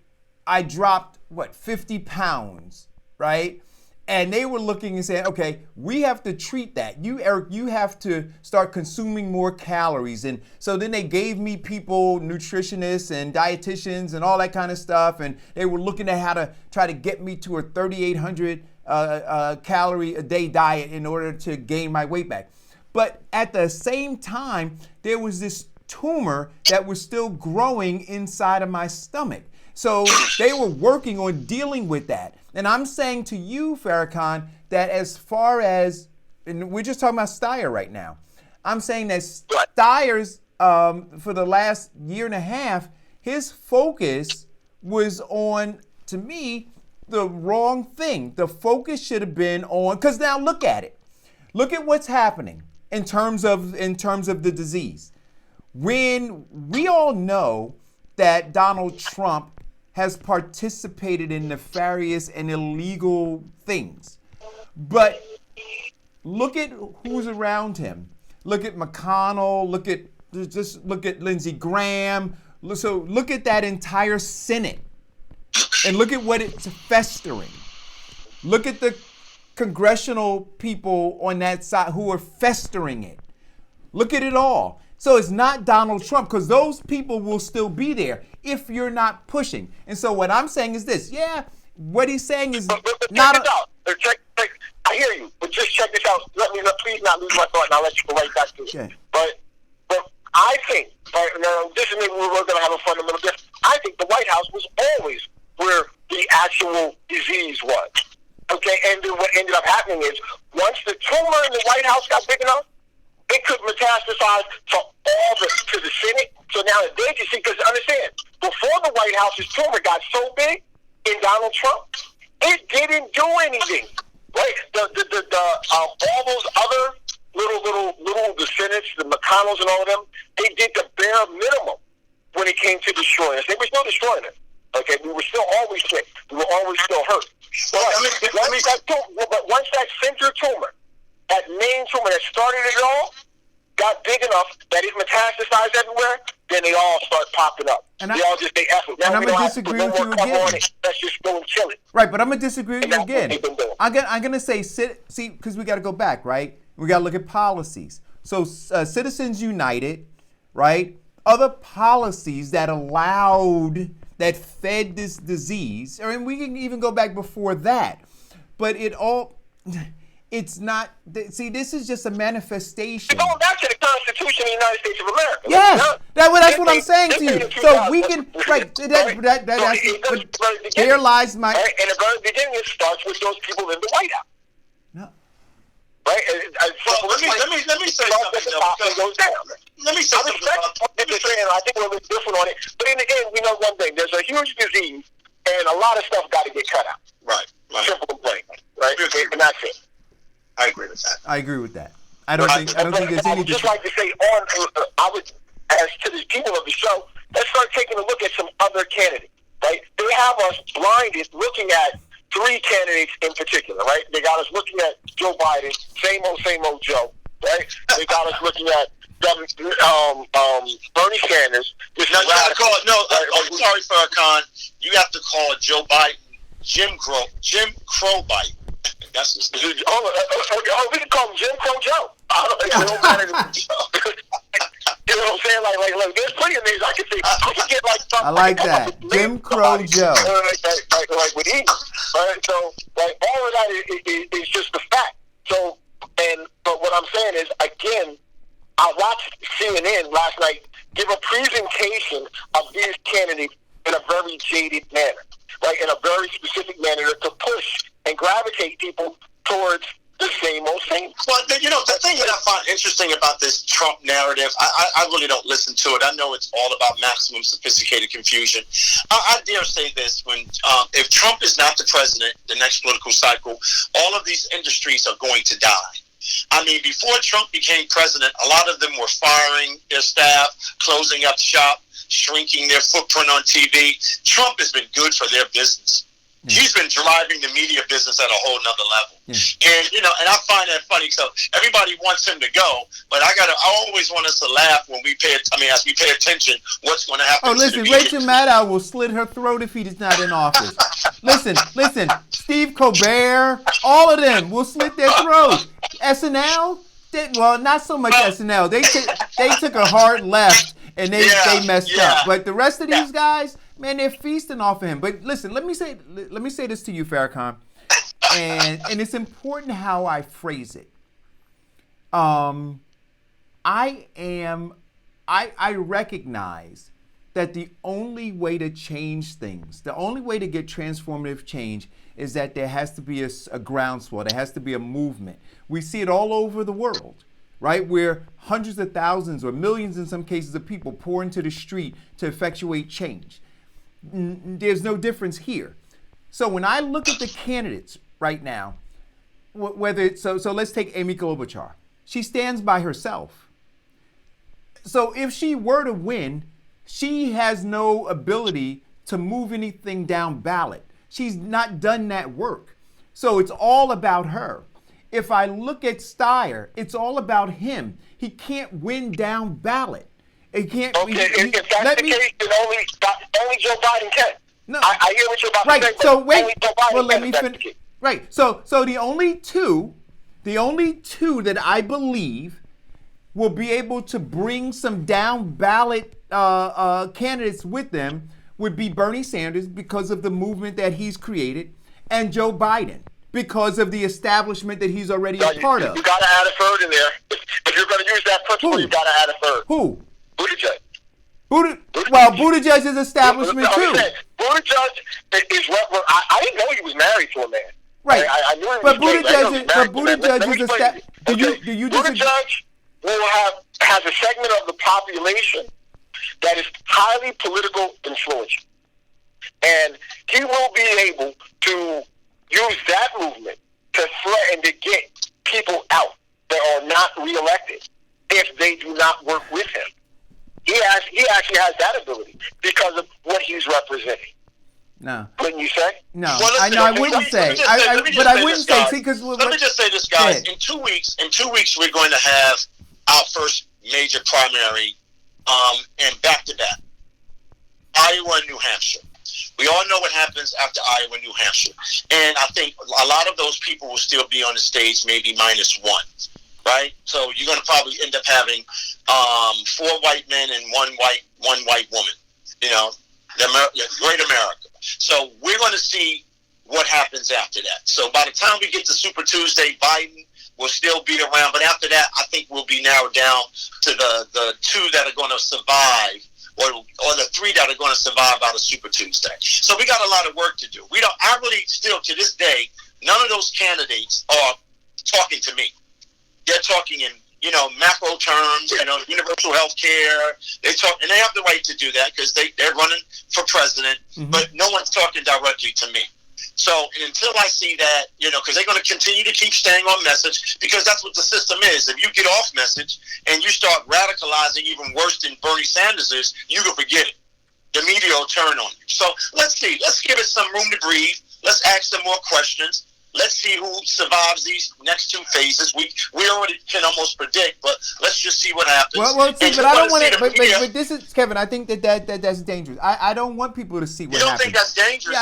I dropped 50 pounds, right? And they were looking and saying, okay, we have to treat that. You, Eric, you have to start consuming more calories. And so then they gave me people, nutritionists and dietitians and all that kind of stuff. And they were looking at how to try to get me to a 3,800 calorie a day diet in order to gain my weight back. But at the same time, there was this tumor that was still growing inside of my stomach. So they were working on dealing with that. And I'm saying to you, Farrakhan, that as far as, and we're just talking about Steyer right now, I'm saying that Steyer's, for the last year and a half, his focus was on, to me, the wrong thing. The focus should have been on, because now look at it. Look at what's happening in terms of the disease. When we all know that Donald Trump has participated in nefarious and illegal things. But look at who's around him. Look at McConnell, look at Lindsey Graham. So look at that entire Senate and look at what it's festering. Look at the congressional people on that side who are festering it. Look at it all. So it's not Donald Trump, because those people will still be there if you're not pushing. And so what I'm saying is this. Yeah, what he's saying is but not check it out. Hear hear you, but just check this out. Please not lose my thought, and I'll let you go right back to it. Okay. But I think, now this is maybe we're going to have a fundamental difference. I think the White House was always where the actual disease was. Okay, and then what ended up happening is once the tumor in the White House got big enough, it could metastasize to the Senate. So now they can see, because understand, before the White House's tumor got so big in Donald Trump, it didn't do anything. Right? All those other little the Senates, the McConnells and all of them, they did the bare minimum when it came to destroying us. They were still destroying us. Okay, we were still always sick. We were always still hurt. But once that center tumor, that main tumor that started it all, got big enough that it metastasized everywhere, then they all start popping up. And they all just say effort. Now I'm going to disagree with you again. Let's just go and kill it. Right, but I'm going to disagree with you again. I'm going to say, see, because we got to go back, right? We got to look at policies. So Citizens United, right? Other policies that that fed this disease, and we can even go back before that. But it's not, see, this is just a manifestation. Going back to the Constitution of the United States of America. Yes, that's what I'm saying to you. So we can, right, there lies my... Right, and the very beginning, it starts with those people in the White House. No. Right? Let me say something. Let me say something. I think we're a little different on it. But in the end, we know one thing. There's a huge disease, and a lot of stuff got to get cut out. Right. Simple and plain. Right? And that's it. I agree with that. I agree with that. I don't think there's anything. I would just like to say, as to the people of the show, let's start taking a look at some other candidates. Right? They have us blinded looking at 3 candidates in particular. Right? They got us looking at Joe Biden, same old Joe. Right? They got us looking at Bernie Sanders. I'm sorry, Farrakhan. You have to call Joe Biden Jim Crow Biden. That's his name. We can call him Jim Crow Joe. You know what I'm saying? Like, there's plenty of names I can think. I can get like something. I like that, Jim Crow Joe. Like with Eagle. Right? So, like, all of that is just a fact. So, but what I'm saying is, again, I watched CNN last night give a presentation of these candidates in a very jaded manner, right? In a very specific manner to push and gravitate people towards the same old same. Well, the thing that I find interesting about this Trump narrative, I really don't listen to it. I know it's all about maximum sophisticated confusion. I dare say this: if Trump is not the president, the next political cycle, all of these industries are going to die. I mean, before Trump became president, a lot of them were firing their staff, closing up shop, shrinking their footprint on TV. Trump has been good for their business. Yeah. He's been driving the media business at a whole nother level. Yeah. And I find that funny. So everybody wants him to go, but I always want us to laugh when as we pay attention, what's going to happen. Oh, listen, Rachel Maddow will slit her throat if he is not in office. Listen, Steve Colbert, all of them will slit their throat. SNL, not so much SNL. They took a hard left and they messed up. But the rest of these guys, man, they're feasting off of him. But listen, let me say this to you, Farrakhan, and it's important how I phrase it. I recognize that the only way to change things, the only way to get transformative change is that there has to be a groundswell. There has to be a movement. We see it all over the world, right? Where hundreds of thousands or millions in some cases of people pour into the street to effectuate change. There's no difference here. So when I look at the candidates right now, whether it's, so let's take Amy Klobuchar. She stands by herself. So if she were to win, she has no ability to move anything down ballot. She's not done that work. So it's all about her. If I look at Steyer, it's all about him. He can't win down ballot. It can't. Okay, if that's the case, then only Joe Biden can. No, I hear what you're about to say. So wait. Only Joe Biden well, let me finish. Right. So the only two that I believe will be able to bring some down ballot candidates with them would be Bernie Sanders because of the movement that he's created, and Joe Biden because of the establishment that he's already a part of. You got to add a third in there. If you're going to use that principle, you got to add a third. Who? Buttigieg. Well, Buttigieg is establishment too. Buttigieg is what I didn't know he was married to a man. Right. I knew he was but gay, Buttigieg is establishment. Do you disagree? Buttigieg has a segment of the population that is highly political influential. And he will be able to use that movement to threaten to get people out that are not reelected if they do not work with him. He actually has that ability because of what he's representing. No. Wouldn't you say? No. Well, listen, I wouldn't say. But I wouldn't say. See, because let me just say this, guys. In 2 weeks, we're going to have our first major primary, and back-to-back, Iowa and New Hampshire. We all know what happens after Iowa and New Hampshire. And I think a lot of those people will still be on the stage, maybe -1, right? So you're going to probably end up having 4 white men and one white woman, you know, great America. So we're going to see what happens after that. So by the time we get to Super Tuesday, Biden will still be around. But after that, I think we'll be narrowed down to the 2 that are going to survive, or the 3 that are going to survive out of Super Tuesday. So we got a lot of work to do. I really still, to this day, none of those candidates are talking to me. They're talking in, you know, macro terms, you know, universal health care. They talk, and they have the right to do that because they're running for president, but no one's talking directly to me. So until I see that, you know, because they're going to continue to keep staying on message, because that's what the system is. If you get off message and you start radicalizing even worse than Bernie Sanders is, you can forget it. The media will turn on you. So let's see. Let's give it some room to breathe. Let's ask them more questions. Let's see who survives these next 2 phases. We already can almost predict, but let's just see what happens. Well, see, but I don't want to. But this is, Kevin. I think that's dangerous. I don't want people to see what happens. You don't think that's dangerous?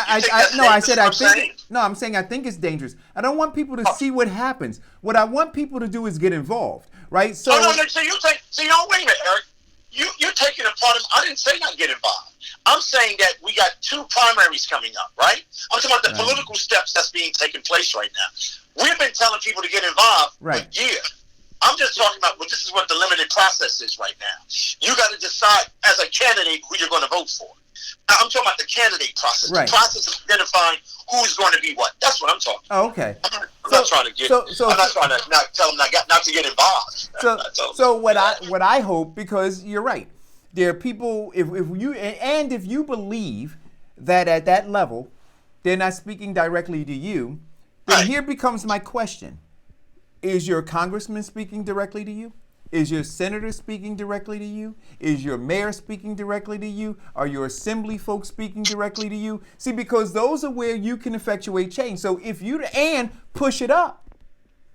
Yeah, I'm saying I think it's dangerous. I don't want people to see what happens. What I want people to do is get involved, right? So no. So you take. So you don't wait a minute, Eric. You're taking a part of. I didn't say not get involved. I'm saying that we got 2 primaries coming up, right? I'm talking about the political steps that's being taken place right now. We've been telling people to get involved for years. I'm just talking about, well, this is what the limited process is right now. You got to decide as a candidate who you're going to vote for. I'm talking about the candidate process. Right. The process of identifying who's going to be what. That's what I'm talking about. Oh, okay. I'm not trying to get. I'm not trying to not tell them not to get involved. So what I hope, because you're right, there are people. If you believe that at that level they're not speaking directly to you, then here becomes my question: is your congressman speaking directly to you? Is your senator speaking directly to you? Is your mayor speaking directly to you? Are your assembly folks speaking directly to you? See, because those are where you can effectuate change. So if you push it up.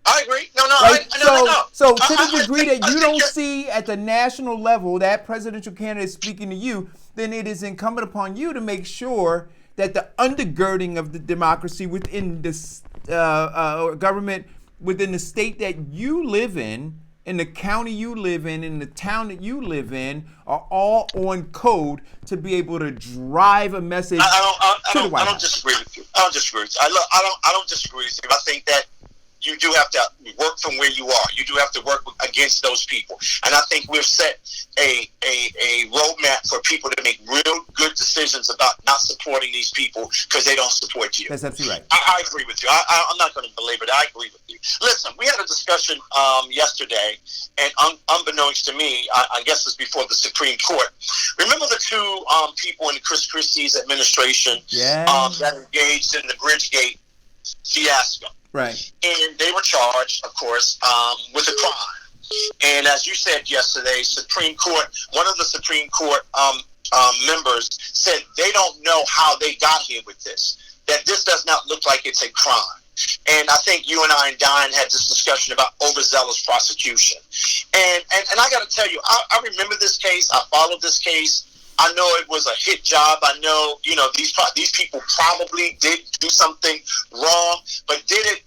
I agree. No. So to the degree that you don't see at the national level that presidential candidate speaking to you, then it is incumbent upon you to make sure that the undergirding of the democracy within this government, within the state that you live in the county you live in the town that you live in, are all on code to be able to drive a message to the White House. I don't disagree with you. I don't disagree with you. I don't disagree with you. I think that you do have to work from where you are. You do have to work against those people. And I think we've set a roadmap for people to make real good decisions about not supporting these people because they don't support you. That's absolutely right. I agree with you. I'm not going to belabor it. I agree with you. Listen, we had a discussion yesterday, and unbeknownst to me, I guess it's before the Supreme Court. Remember the 2 people in Chris Christie's administration that engaged in the Bridgegate fiasco? Right. And they were charged, of course, with a crime. And as you said yesterday, Supreme Court, one of the Supreme Court members said they don't know how they got here with this, that this does not look like it's a crime. And I think you and I and Diane had this discussion about overzealous prosecution. And I got to tell you, I remember this case. I followed this case. I know it was a hit job. I know, these people probably did do something wrong, but didn't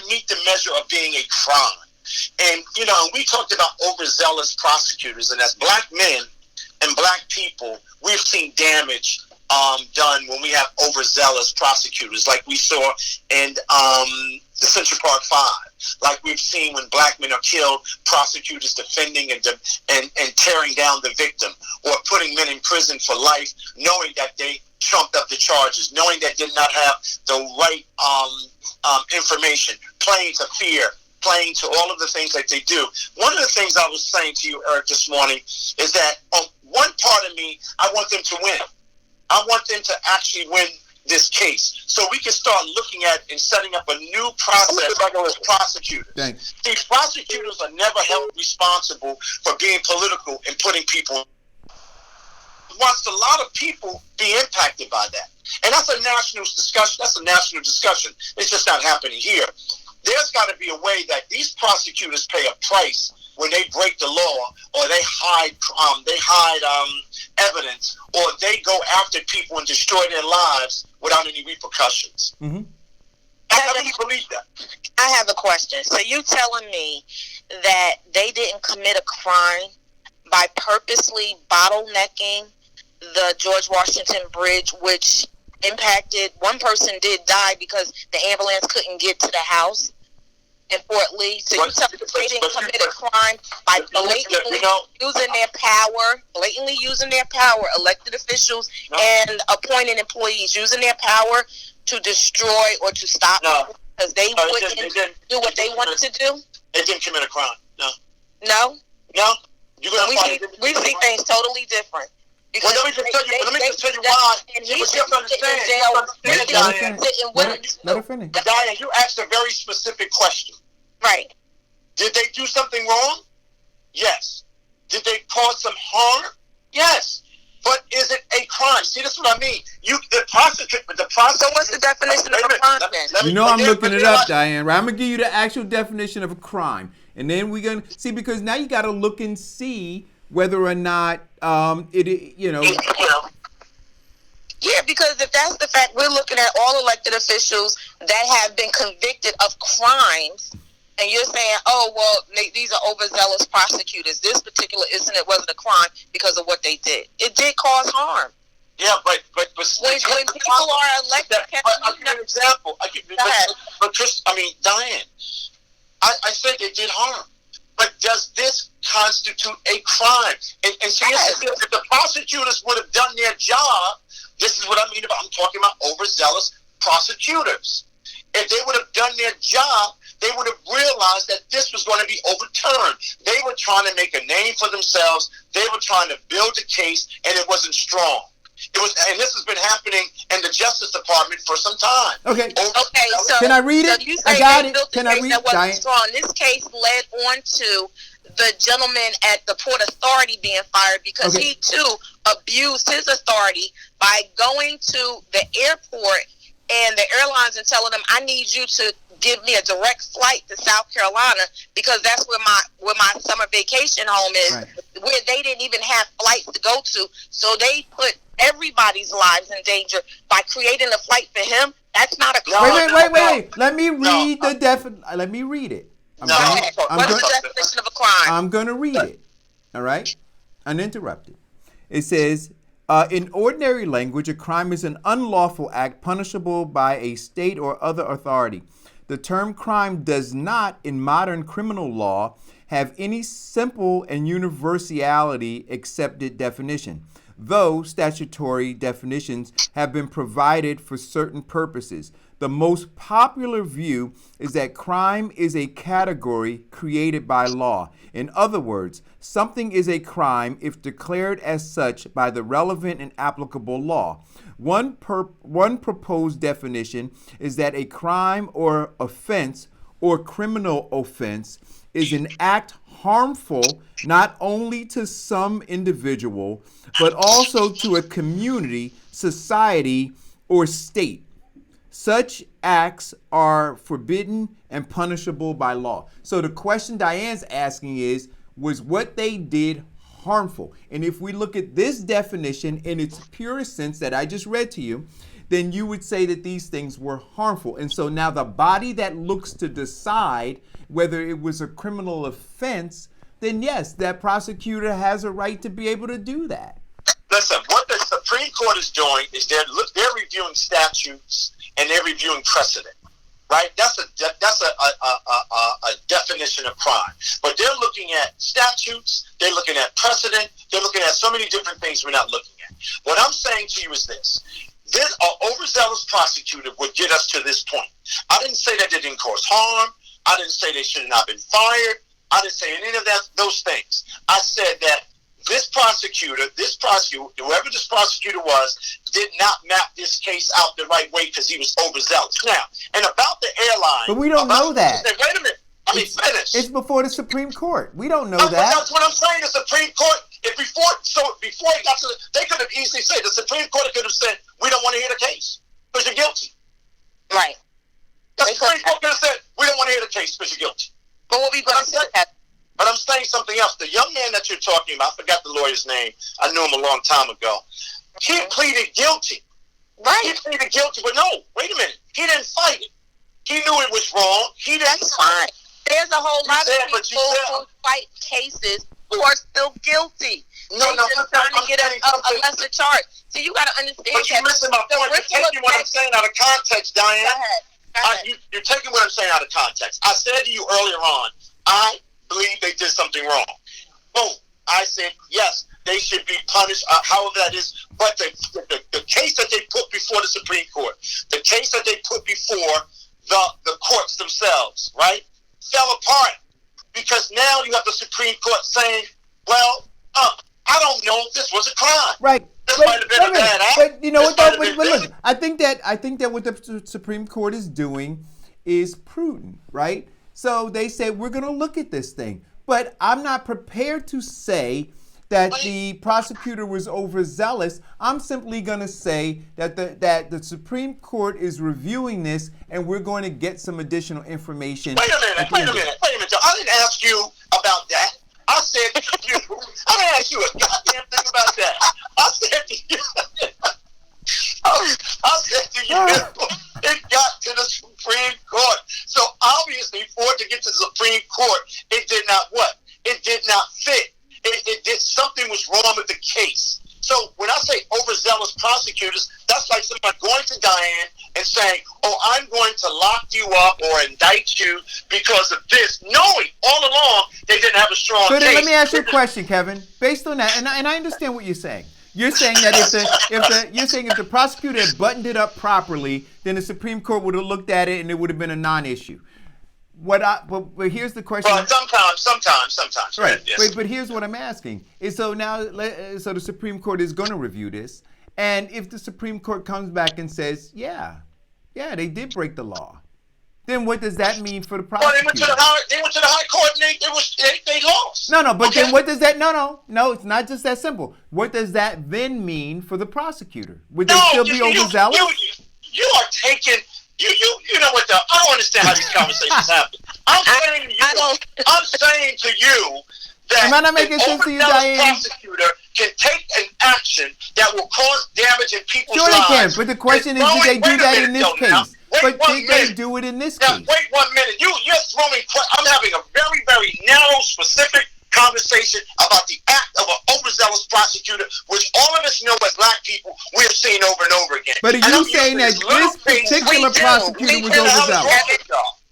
meet the measure of being a crime. And, we talked about overzealous prosecutors, and as black men and black people, we've seen damage done when we have overzealous prosecutors, like we saw in the Central Park Five, like we've seen when black men are killed, prosecutors defending and tearing down the victim, or putting men in prison for life, knowing that they trumped up the charges, knowing they did not have the right information, playing to fear, playing to all of the things that they do. One of the things I was saying to you, Eric, this morning is that on one part of me, I want them to win. I want them to actually win this case so we can start looking at and setting up a new process with prosecutors. Thanks. See, prosecutors are never held responsible for being political and putting people. Watched a lot of people be impacted by that. And that's a national discussion. That's a national discussion. It's just not happening here. There's got to be a way that these prosecutors pay a price when they break the law, or they hide evidence, or they go after people and destroy their lives without any repercussions. Mm-hmm. How do you believe that? I have a question. So you telling me that they didn't commit a crime by purposely bottlenecking the George Washington Bridge, which impacted, one person did die because the ambulance couldn't get to the house in Fort Lee. So you tell me they didn't commit a crime by blatantly using their power, elected officials and appointed employees using their power to destroy or to stop because they wouldn't do what they wanted to do? They didn't commit a crime. No. No? No. We see things totally different. Well, let me just tell you why. And You he's have to understand, Let her finish. Diane, you asked a very specific question. Right. Did they do something wrong? Yes. Did they cause some harm? Yes. But is it a crime? See, that's what I mean. The prosecutor. So what's the definition of a crime then? You know I'm looking it up, Diane. Right? I'm gonna give you the actual definition of a crime, and then we're gonna see, because now you got to look and see whether or not Yeah, because if that's the fact, we're looking at all elected officials that have been convicted of crimes, and you're saying, oh, well, these are overzealous prosecutors. This particular incident wasn't a crime because of what they did. It did cause harm. Yeah, but when people are elected, I'll give you an example. Diane, I said they did harm. But does this constitute a crime? And see, if the prosecutors would have done their job, this is what I mean about, I'm talking about overzealous prosecutors. If they would have done their job, they would have realized that this was going to be overturned. They were trying to make a name for themselves. They were trying to build a case, and it wasn't strong. And this has been happening in the Justice Department for some time. Okay. So can I read it? So you say I got it. Can I read it? Strong. This case led on to the gentleman at the Port Authority being fired because he too abused his authority by going to the airport and the airlines and telling them, I need you to give me a direct flight to South Carolina because that's where my summer vacation home is, where they didn't even have flights to go to. So they put everybody's lives in danger by creating a flight for him. That's not a crime. Wait. Let me read let me read it. What's the definition of a crime? I'm going to read it. All right? Uninterrupted. It says, in ordinary language, a crime is an unlawful act punishable by a state or other authority. The term crime does not, in modern criminal law, have any simple and universality accepted definition, though statutory definitions have been provided for certain purposes. The most popular view is that crime is a category created by law. In other words, something is a crime if declared as such by the relevant and applicable law. One proposed definition is that a crime or offense or criminal offense is an act harmful not only to some individual, but also to a community, society, or state. Such acts are forbidden and punishable by law. So the question Diane's asking is, was what they did harmful? And if we look at this definition in its purest sense that I just read to you, then you would say that these things were harmful. And so now the body that looks to decide whether it was a criminal offense, then yes, that prosecutor has a right to be able to do that. Listen, what the Supreme Court is doing is they're reviewing statutes and they're reviewing precedent, right? That's a definition of crime. But they're looking at statutes, they're looking at precedent, they're looking at so many different things we're not looking at. What I'm saying to you is this. This overzealous prosecutor would get us to this point. I didn't say that they didn't cause harm. I didn't say they should have not been fired. I didn't say any of those things. I said that this prosecutor, whoever this prosecutor was, did not map this case out the right way because he was overzealous. Now, and about the airline... But we don't know that. Wait a minute. Let me finish. It's before the Supreme Court. We don't know that. That's what I'm saying. The Supreme Court, before it got to they could have easily said, the Supreme Court could have said, we don't want to hear the case because you're guilty. Right. The Supreme Court could have said, we don't want to hear the case because you're guilty. But what we going to say? But I'm saying something else. The young man that you're talking about, I forgot the lawyer's name. I knew him a long time ago. He pleaded guilty. Right. He pleaded guilty, but no, wait a minute. He didn't fight it. He knew it was wrong. He didn't. That's fine. There's a whole lot of people who fight cases who are still guilty. No, just trying to get a lesser charge. So you got to understand. But you're missing my point. You're taking what I'm saying out of context, Diane. Go ahead. You're taking what I'm saying out of context. I said to you earlier on, I believe they did something wrong. Boom. I said, yes, they should be punished, however that is. But the case that they put before the Supreme Court, the case that they put before the courts themselves, right, fell apart. Because now you have the Supreme Court saying, well, I don't know if this was a crime. Right. This might have been a bad act. But you know what? But listen, listen, I think that what the Supreme Court is doing is prudent, right? So they say we're going to look at this thing, but I'm not prepared to say that the prosecutor was overzealous. I'm simply going to say that the Supreme Court is reviewing this, and we're going to get some additional information. Wait a minute. I didn't ask you about that. I said to you, I didn't ask you a goddamn thing about that. I said to you, it got to the Supreme Court. So obviously, for it to get to the Supreme Court, it did not what? It did not fit. It did something was wrong with the case. So when I say overzealous prosecutors, that's like somebody going to Diane and saying, oh, I'm going to lock you up or indict you because of this, knowing all along they didn't have a strong case. Let me ask you a question, Kevin. Based on that, and I understand what you're saying. You're saying that if the prosecutor had buttoned it up properly, then the Supreme Court would have looked at it and it would have been a non-issue. But here's the question. Well, sometimes. Right. Yes. But here's what I'm asking. So the Supreme Court is going to review this, and if the Supreme Court comes back and says, yeah, they did break the law, then what does that mean for the prosecutor? Well, they went to the high court and they lost. No, but then what does that? No, it's not just that simple. What does that then mean for the prosecutor? Would they still be overzealous? You are taking. You know what? I don't understand how these conversations happen. I'm saying to you that am I not making sense to you, Diane? Prosecutor can take an action that will cause damage in people's lives. Sure, they can. But the question is, did they do that in this case? But did they do it in this case? Wait 1 minute. You're throwing. I'm having a very, very narrow, specific conversation about the act of an overzealous prosecutor, which all of us know as black people we have seen over and over again. But are you saying that this particular prosecutor was overzealous?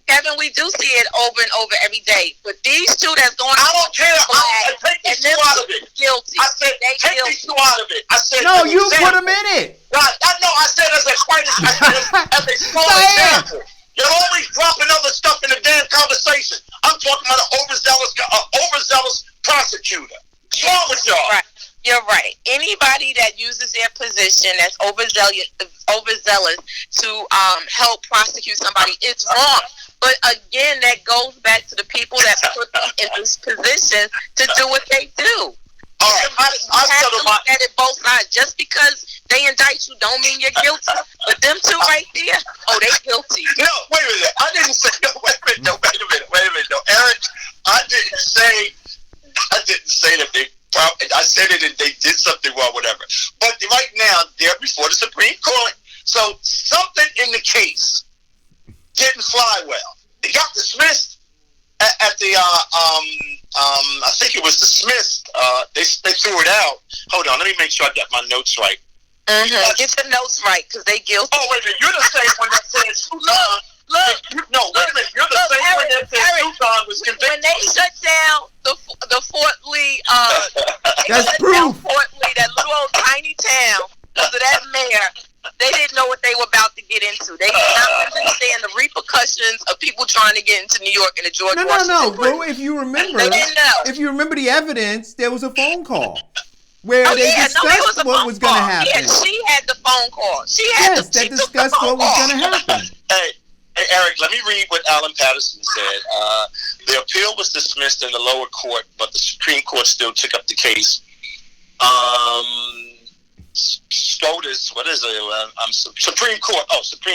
Kevin, we do see it over and over every day. But these two that's going on, I don't care. I take these two out of it. Guilty. I said take these two out of it. I said no, you put them in it. I know. I said as a small example. You're always dropping other stuff in the damn conversation. I'm talking about an overzealous prosecutor. What's wrong with y'all? Right. You're right. Anybody that uses their position that's overzealous to help prosecute somebody is wrong. But again, that goes back to the people that put them in this position to do what they do. All right, I have to look at it both sides. Just because they indict you don't mean you're guilty. But them two right there, they guilty. No, wait a minute. I didn't say wait a minute. No, Eric, I didn't say that they. I said it and they did something wrong, whatever. But right now, they're before the Supreme Court. So something in the case didn't fly well. It got dismissed at the I think it was dismissed. They threw it out. Hold on, let me make sure I got my notes right. Mm-hmm. Get the notes right, because they guilty. Oh, wait a minute. You're the same one that said Susan. No, wait a minute. You're the same one that said Susan was convicted. When they shut down the Fort Lee, That's proof. Fort Lee, that little old tiny town, because of that mayor, they didn't know what they were about to get into. They did not understand the repercussions of people trying to get into New York and the George Washington. No. Bro, if you remember, the evidence, there was a phone call where they discussed what was going to happen. Yeah, she had the phone call. They discussed what was going to happen. Hey, Eric, let me read what Alan Patterson said. The appeal was dismissed in the lower court, but the Supreme Court still took up the case. SCOTUS, what is it? Supreme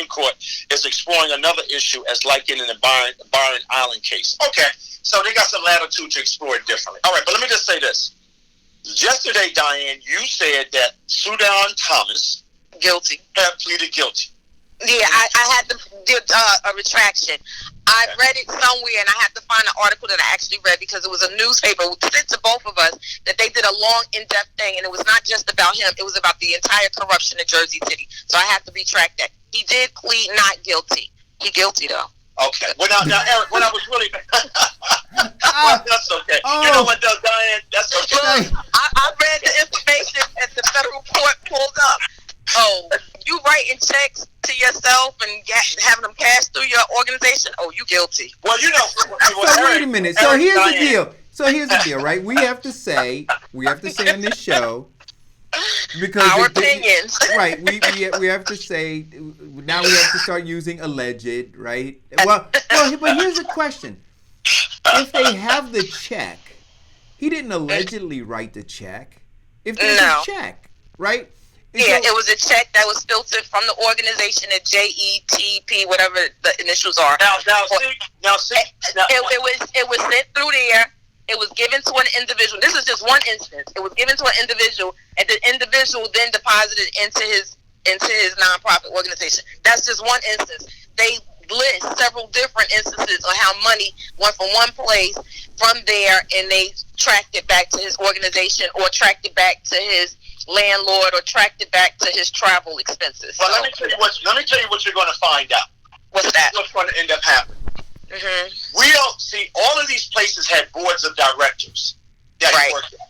Court is exploring another issue as like in the Byron Island case. Okay, so they got some latitude to explore it differently. All right, but let me just say this. Yesterday, Diane, you said that Sudan Thomas guilty had pleaded guilty. Yeah, I had to do a retraction. I read it somewhere, and I had to find an article that I actually read because it was a newspaper sent to both of us that they did a long, in-depth thing, and it was not just about him. It was about the entire corruption in Jersey City. So I had to retract that. He did plead not guilty. He guilty, though. Okay. Well, now, Eric, when I was really... well, that's okay. You know what, though, Diane? That's okay. Look, I read the information that the federal court pulled up. Oh, you writing checks to yourself and having them pass through your organization? Oh, you guilty. Well, you know. So wait a minute. So here's the deal. Right? We have to say on this show, because our opinions. Right. We have to say now we have to start using alleged. Right. Well, but here's the question: if they have the check, he didn't allegedly write the check. If there's a check, right? Yeah, it was a check that was filtered from the organization at JETP, whatever the initials are. It was sent through there. It was given to an individual. This is just one instance. It was given to an individual, and the individual then deposited into his nonprofit organization. That's just one instance. They list several different instances on how money went from one place from there, and they tracked it back to his organization or tracked it back to his landlord or tracked it back to his travel expenses. Well, let me tell you what you're going to find out. What's that? What's going to end up happening? Mm-hmm. We don't see all of these places had boards of directors that he worked at.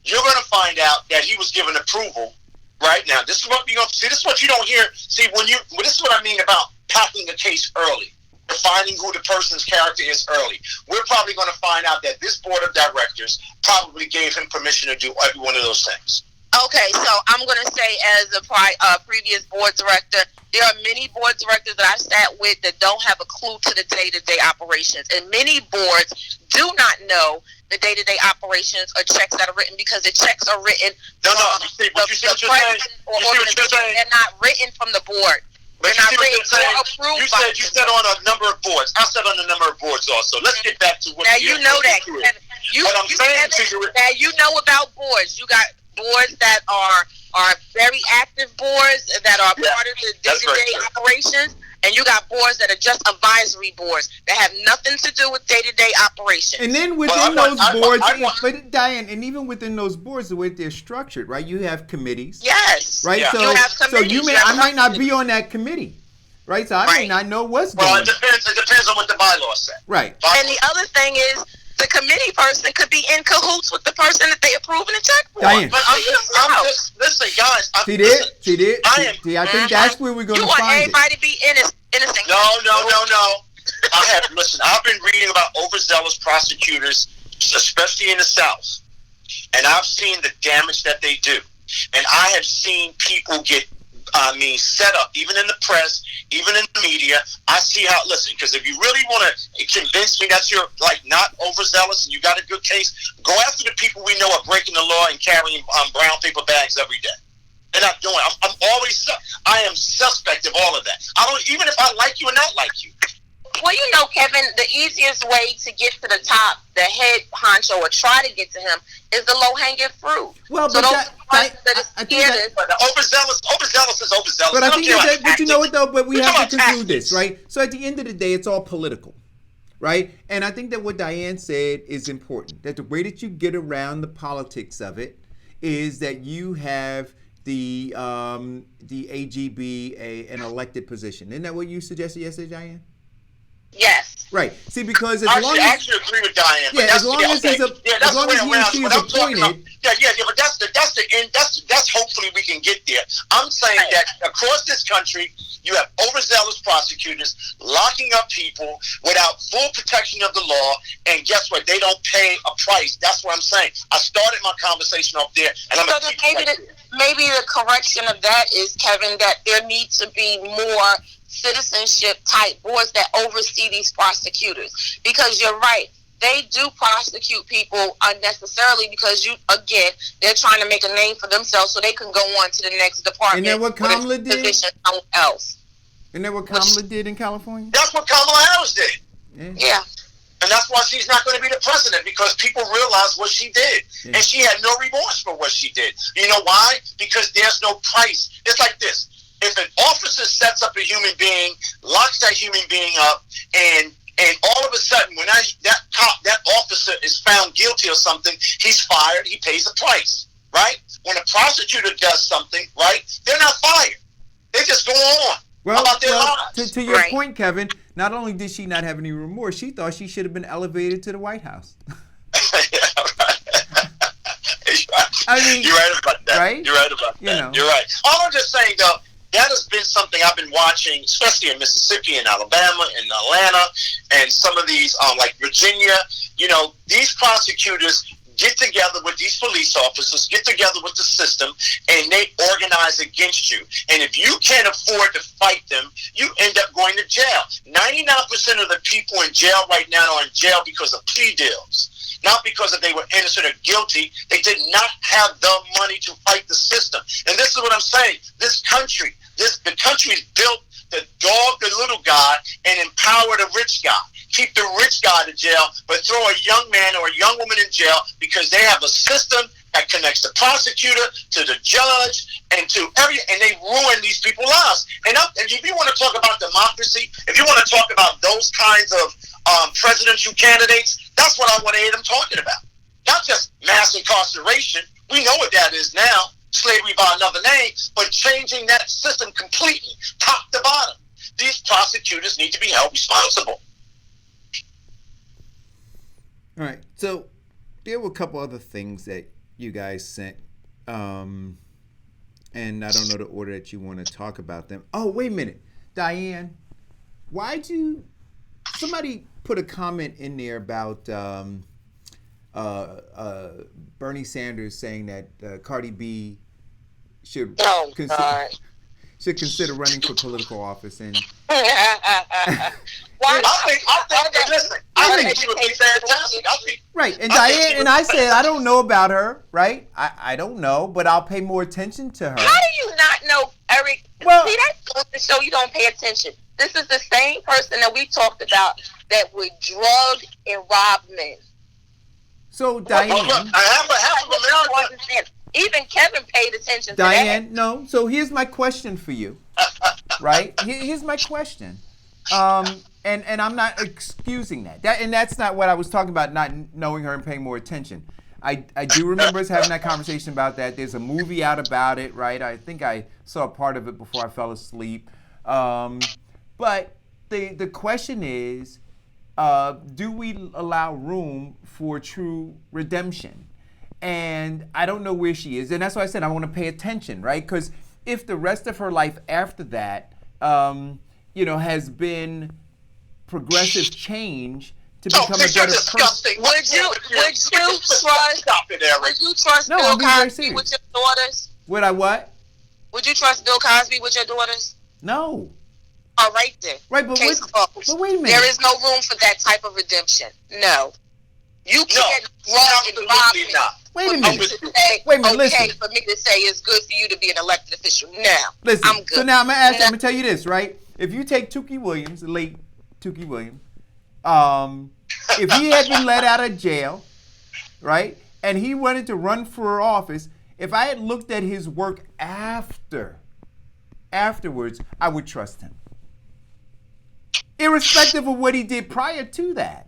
You're going to find out that he was given approval. Right now, this is what you're going to see. This is what you don't hear. See, this is what I mean about packing the case early, defining who the person's character is early. We're probably going to find out that this board of directors probably gave him permission to do every one of those things. Okay, so I'm going to say as a previous board director, there are many board directors that I've sat with that don't have a clue to the day-to-day operations. And many boards do not know the day-to-day operations or checks that are written because the checks are written from the president or organization. They're not written from the board. They're not written or approved by you said on a number of boards. I said on a number of boards also. Let's get back to what now you know that. Now you know about boards. You got boards that are very active boards that are part of the day-to-day operations, and you got boards that are just advisory boards that have nothing to do with day-to-day operations. And then within those boards, but Diane, and even within those boards, the way they're structured, right? You have committees. Yes. Right. Yeah. So, you have committees. I might not be on that committee. Right. So I may not know what's going on. Well, it depends on what the bylaws say. Right. And the other thing is, the committee person could be in cahoots with the person that they approve in the check for. Diane. But listen, guys. See, I think that's where we're going to find it. You want everybody to be innocent. No. I've been reading about overzealous prosecutors, especially in the South. And I've seen the damage that they do. And I have seen people get set up, even in the press, even in the media. I see how, because if you really want to convince me that you're not overzealous and you got a good case, go after the people we know are breaking the law and carrying brown paper bags every day. They're not doing it. I am suspect of all of that. Even if I like you or not like you. Well, Kevin, the easiest way to get to the top, the head honcho, or try to get to him, is the low-hanging fruit. Well, so I think overzealous is overzealous. But I think but you know what, though? But we have to conclude this, right? So at the end of the day, it's all political, right? And I think that what Diane said is important, that the way that you get around the politics of it is that you have the AG be an elected position. Isn't that what you suggested yesterday, Diane? Yes. Right. See, because I actually agree with Diane. Yeah, as long as he or she is appointed. But that's hopefully we can get there. I'm saying that across this country, you have overzealous prosecutors locking up people without full protection of the law, and guess what? They don't pay a price. That's what I'm saying. I started my conversation up there, and I'm going to keep it. Maybe the correction of that is, Kevin, that there needs to be more citizenship type boards that oversee these prosecutors, because you're right, they do prosecute people unnecessarily because they're trying to make a name for themselves so they can go on to the next department. Isn't that what Kamala did? Position somewhere else. Isn't that what Kamala did in California? That's what Kamala Harris did. Yeah. And that's why she's not going to be the president, because people realize what she did. Yeah. And she had no remorse for what she did. You know why? Because there's no price. It's like this. If an officer sets up a human being, locks that human being up, and all of a sudden, when that officer is found guilty of something, he's fired, he pays a price, right? When a prosecutor does something, right, they're not fired. They just go on about their lives. To your point, Kevin, not only did she not have any remorse, she thought she should have been elevated to the White House. I mean, you're right about that. Right? You're right about that. You know. You're right. All I'm just saying, though, that has been something I've been watching, especially in Mississippi and Alabama and Atlanta and some of these, like Virginia. You know, these prosecutors get together with these police officers, get together with the system, and they organize against you. And if you can't afford to fight them, you end up going to jail. 99% of the people in jail right now are in jail because of plea deals. Not because if they were innocent or guilty. They did not have the money to fight the system. And this is what I'm saying. This country, the country is built to dog the little guy and empower the rich guy. Keep the rich guy in jail, but throw a young man or a young woman in jail because they have a system that connects the prosecutor to the judge and and they ruin these people's lives. And if you want to talk about democracy, if you want to talk about those kinds of presidential candidates, that's what I want to hear them talking about. Not just mass incarceration. We know what that is now, slavery by another name, but changing that system completely, top to bottom. These prosecutors need to be held responsible. All right, so there were a couple other things that you guys sent, and I don't know the order that you want to talk about them. Oh, wait a minute, Diane, somebody put a comment in there about Bernie Sanders saying that Cardi B should consider running for political office, and I think she would be fantastic. Right, and Diane and I said I don't know about her, right? I don't know, but I'll pay more attention to her. How do you not know, Eric? Well, see, that goes to show you don't pay attention. This is the same person that we talked about that would drug and rob men. So Diane, even Kevin paid attention to Diane, that. no. So here's my question for you, right? Here's my question. And I'm not excusing that. And that's not what I was talking about, not knowing her and paying more attention. I do remember us having that conversation about that. There's a movie out about it, right? I think I saw part of it before I fell asleep. But the question is, do we allow room for true redemption? And I don't know where she is. And that's why I said I want to pay attention, right? Because if the rest of her life after that, has been progressive change to become a better person. Would you trust Bill Cosby with your daughters? Would I what? Would you trust Bill Cosby with your daughters? No. All right then. Right, but wait a minute. There is no room for that type of redemption. No. You can't drug and rob me. Wait a minute. Okay, listen. for me to say it's good for you to be an elected official. No. Listen. I'm good. So now I'm gonna tell you this, right? If you take Tookie Williams, the late Tookie Williams, if he had been let out of jail, right, and he wanted to run for office, if I had looked at his work afterwards, I would trust him. Irrespective of what he did prior to that.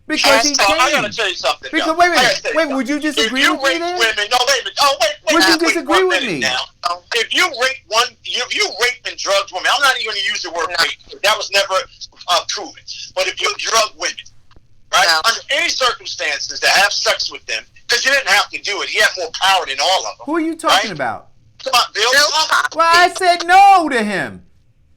Because he I came. gotta tell you something. Because wait, would you disagree if you with me rape then? women, no, wait a minute. Oh, wait. Would you wait disagree 1 with minute me? Now. If you rape and drugged women, I'm not even going to use the word rape. That was never proven. But if you drug women, right, under any circumstances to have sex with them, because you didn't have to do it, he had more power than all of them. Who are you talking about? Come on, Bill. Well, I said no to him.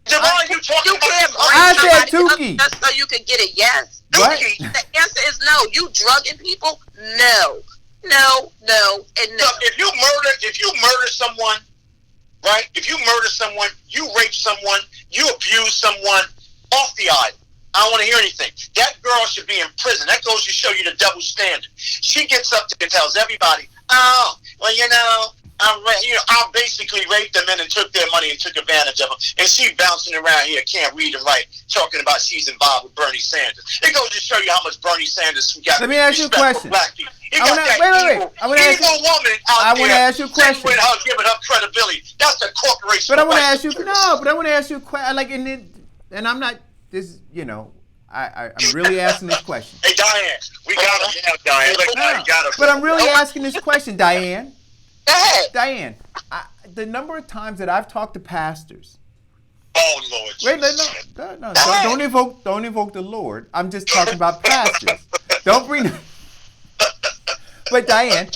Then why are you talking about can't this? I said somebody Tukey. just so you can get a yes. What? The answer is no. You drugging people? No, and no. Look, if you murder someone, right? If you murder someone, you rape someone, you abuse someone, off the island. I don't want to hear anything. That girl should be in prison. That goes to show you the double standard. She gets up and tells everybody, "Oh, well, I basically raped them and took their money and took advantage of them." And she bouncing around here, can't read and write, talking about she's involved with Bernie Sanders. It goes to show you how much Bernie Sanders got. Let me ask you a question. Black people. He I got wanna- that wait. evil I wanna ask you- woman out I there. wanna ask you a question. With her, giving her credibility. That's the corporation. But I want to white ask you. supremacy. No, but I want to ask you a question. Like, and I'm not. This, I'm really asking this question. Hey, Diane, we got him now, Diane. Look, No, you got him. but I'm really asking this question, Diane. Go ahead. Diane, the number of times that I've talked to pastors. Oh, Lord. Wait, no. Don't evoke the Lord. I'm just talking about pastors. Don't bring. But Diane,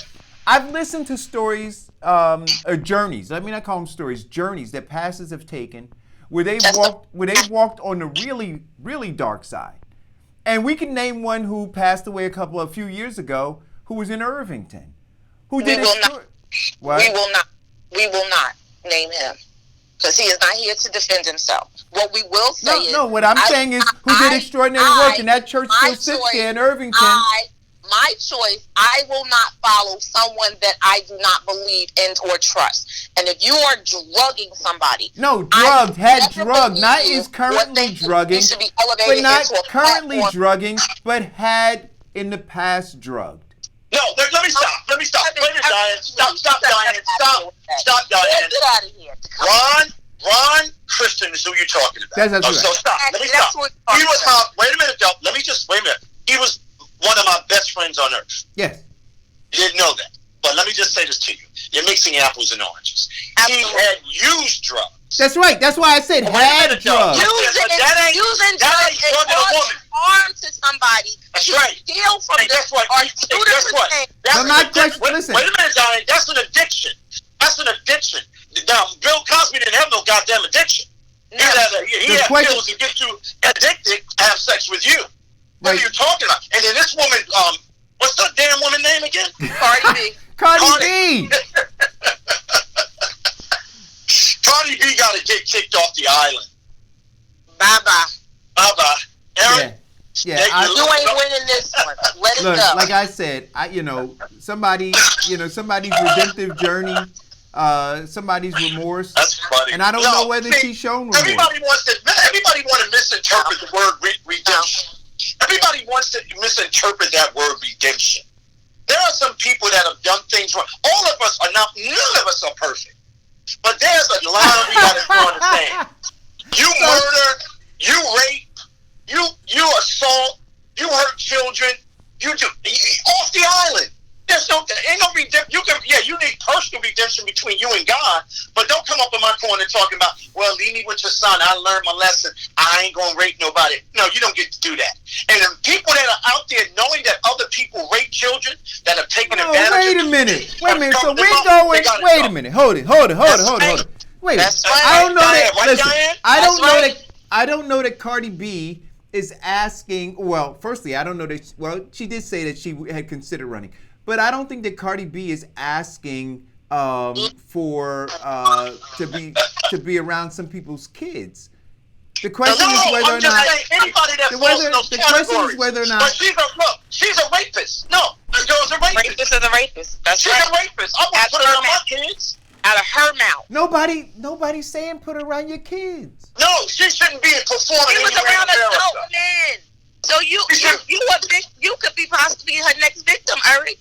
I've listened to stories, or journeys. Let me not call them stories. Journeys that pastors have taken, where they've walked on the really, really dark side. And we can name one who passed away a few years ago, who was in Irvington, who did will not. What? We will not name him because he is not here to defend himself. What we will say is what I'm saying is who did extraordinary work, and that church still sits there in Irvington. My choice, I will not follow someone that I do not believe in or trust. And if you are drugging somebody, not is currently drugging, but not currently drugging, but had in the past drugged. No, let me stop. Wait a minute, Diane. Stop, Diane. Stop, Diane. Get out of here. Ron Christian is who you're talking about. That's right. So stop. Let me stop. He was wait a minute, though. Wait a minute. He was one of my best friends on earth. Yes. You didn't know that. But let me just say this to you. You're mixing apples and oranges. Absolutely. He had used drugs. That's right. That's why I said had drugs. Using drugs and causing harm to somebody. That's right. Steal from Hey, guess what? But my question, listen. Wait a minute, Diane. That's an addiction. Now, Bill Cosby didn't have no goddamn addiction. He had pills to get you addicted to have sex with you. What are you talking about? And then this woman, what's that damn woman name again? Cardi B. Cardi B. Cardi B got to get kicked off the island. Bye-bye. Eric? Yeah. You ain't winning this one. Let it go. Like I said, somebody's redemptive journey, somebody's remorse. That's funny. And I don't know whether she's shown remorse. Everybody want to misinterpret the word redemption. Everybody wants to misinterpret that word redemption. There are some people that have done things wrong. All of us are not. None of us are perfect. But there's a line we got to understand. You murder, you rape, you assault, you hurt children, you do off the island. Ain't no redemption. You need personal redemption between you and God, but don't come up in my corner talking about, well, leave me with your son. I learned my lesson. I ain't gonna rape nobody. No, you don't get to do that. And the people that are out there knowing that other people rape children, that have taken advantage. Wait a minute. So we're going. Wait a minute. Hold it. Wait. I don't know that. Listen, I don't know that Cardi B is asking. Well, firstly, I don't know that. Well, she did say that she had considered running. But I don't think that Cardi B is asking for to be around some people's kids. The question is whether or not anybody that falls in those categories. But she's a rapist. No, this girl's a rapist. Rapist is a rapist. That's she's right. a rapist. I'm gonna put her on my kids. Out of her mouth. Nobody's saying put her around your kids. No, she shouldn't be performing. She was around adult men. So you could be possibly her next victim, Eric.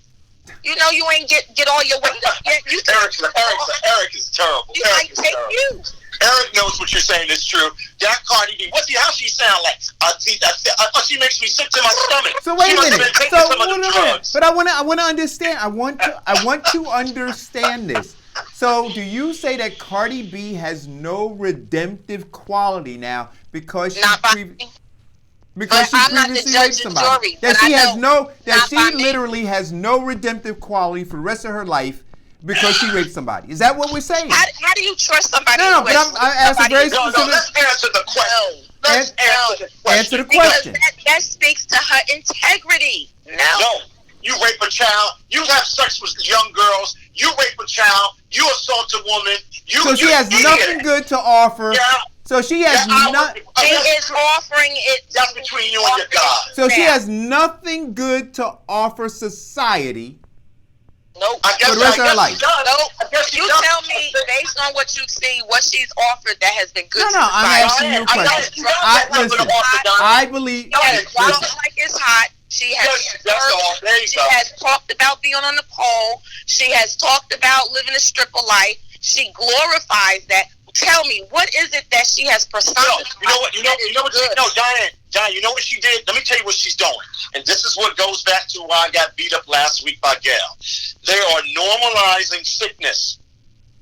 You know you ain't get all your weight up yet. Eric is terrible. He might take you. Eric knows what you're saying is true. That Cardi B, how she sound like? She makes me sick to my stomach. So wait She a must have minute. been taking So some of the wait a minute. drugs. But I want to understand. I want to understand this. So do you say that Cardi B has no redemptive quality now because she Not by me. because she But I'm not the previously judge raped and somebody? jury, That but she I has know no that not she by me. literally has no redemptive quality for the rest of her life because she raped somebody. Is that what we're saying? How do you trust somebody? No, who but has I asked a very No, let's answer the question. Let's answer the question. Answer the Because question. that speaks to her integrity. No. You rape a child. You have sex with young girls. You rape a child. You assault a woman. So she has nothing good to offer. Yeah. So she has nothing. He is offering it. That's between you and your God. So she has nothing good to offer society. Nope. I guess, For the rest of her I guess life. she does. Nope. I guess she You does. tell me, based on what you see, what she's offered that has been good No, to no, I'm society. asking you a I know question. she does. Listen, She I believe. She has Yes, walked Listen, like it's hot. She has That's all. There you she go. has talked about being on the pole. She has talked about living a stripper life. She glorifies that. Tell me, what is it that she has personified? You know what? You know what? Diane. You know what she did? Let me tell you what she's doing. And this is what goes back to why I got beat up last week by Gail. They are normalizing sickness.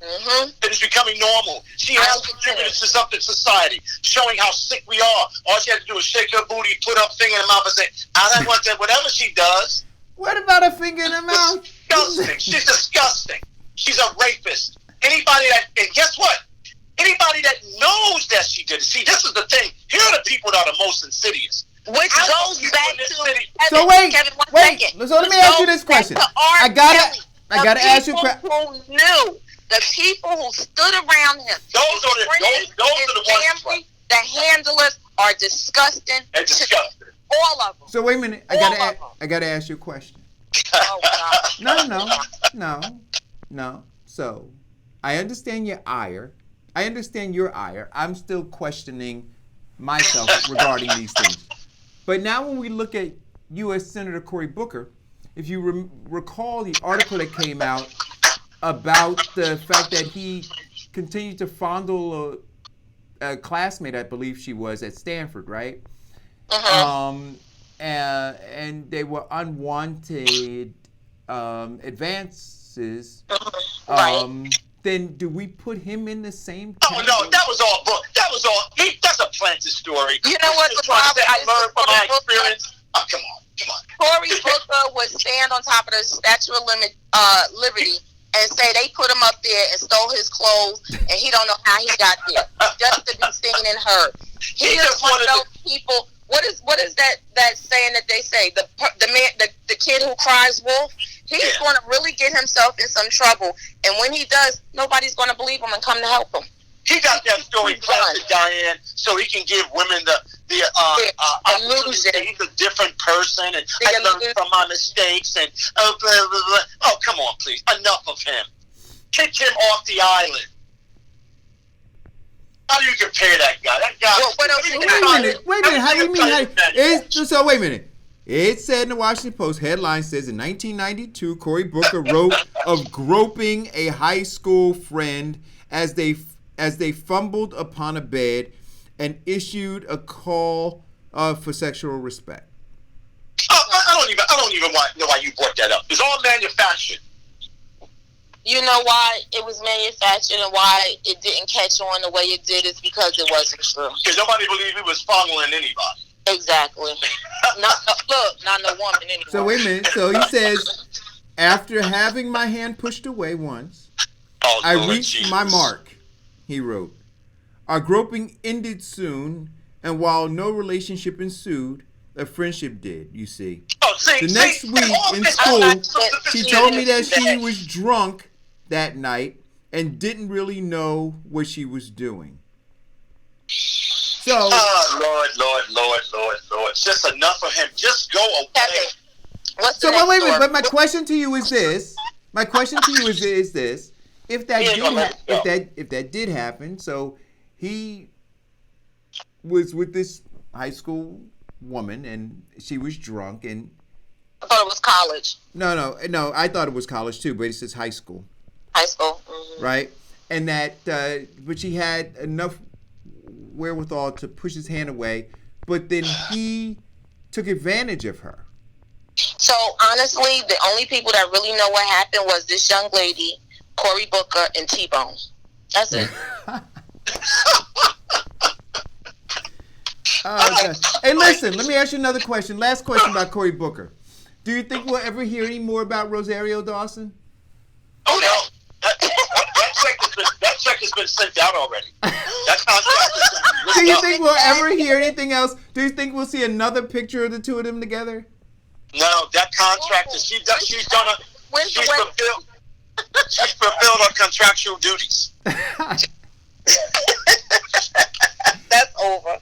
Mm-hmm. It is becoming normal. She has contributed to something in society, showing how sick we are. All she has to do is shake her booty, put her finger in her mouth, and say, "I don't want that." Whatever she does, what about a finger in the mouth? disgusting. She's disgusting. She's a rapist. Anybody that, and guess what? Anybody that knows that she did it. See, this is the thing. Here are the people that are most insidious. Which I know goes people back in this to city- So Kevin, one wait. second. So let me Which ask you goes this question. back to R. I gotta Kelly. ask you a The question. people who knew, the people who stood around him, Those are the his ones. family, the handlers are disgusting. They're disgusting. All of them. So wait a minute. I gotta ask you a question. Oh, God. No. So I understand your ire. I understand your ire. I'm still questioning myself regarding these things. But now when we look at U.S. Senator Cory Booker, if you recall the article that came out about the fact that he continued to fondle a classmate, I believe she was, at Stanford, right? And they were unwanted advances. Right. Then do we put him in the same Oh category? no, that was all book. That was all. That's a planted story. You know what Just the trying to problem say, I is learned from with my Booker? experience. Oh, come on. Cory Booker would stand on top of the Statue of Liberty and say they put him up there and stole his clothes and he don't know how he got there, just to be seen and heard. He is one of those people. What is that saying that they say? The kid who cries wolf. He's going to really get himself in some trouble, and when he does, nobody's going to believe him and come to help him. He got that story planted, Diane, so he can give women the illusion that he's a different person and I learned from my mistakes and blah, blah, blah. Oh, come on, please. Enough of him. Kick him off the island. How do you compare that guy? That guy. Well, what else he Wait a minute. How do you mean? So wait a minute. It said in the Washington Post, headline says, in 1992, Cory Booker wrote of groping a high school friend as they fumbled upon a bed and issued a call for sexual respect. I don't even know why you brought that up. It's all manufactured. You know why it was manufactured and why it didn't catch on the way it did is because it wasn't true. Because nobody believed he was following anybody. Exactly. Not no woman anymore. So wait a minute. So he says, after having my hand pushed away once, I reached my mark, he wrote. Our groping ended soon, and while no relationship ensued, a friendship did, you see. The next week in school, she told me that she was drunk that night and didn't really know what she was doing. So, Lord. Just enough of him. Just go away. What's so wait a minute. But my question to you is this. If that did happen, so he was with this high school woman and she was drunk and I thought it was college. No, I thought it was college too, but it says high school. High school. Mm-hmm. Right? and that but she had enough wherewithal to push his hand away, but then he took advantage of her. So honestly, the only people that really know what happened was this young lady, Cory Booker, and T-Bone. That's it. Okay. Hey, listen, let me ask you another question. Last question about Cory Booker. Do you think we'll ever hear any more about Rosario Dawson? Oh no, that check has been sent out already. That contract. Do you think we'll ever hear anything else? Do you think we'll see another picture of the two of them together? No, that contract is she's fulfilled her contractual duties. That's over.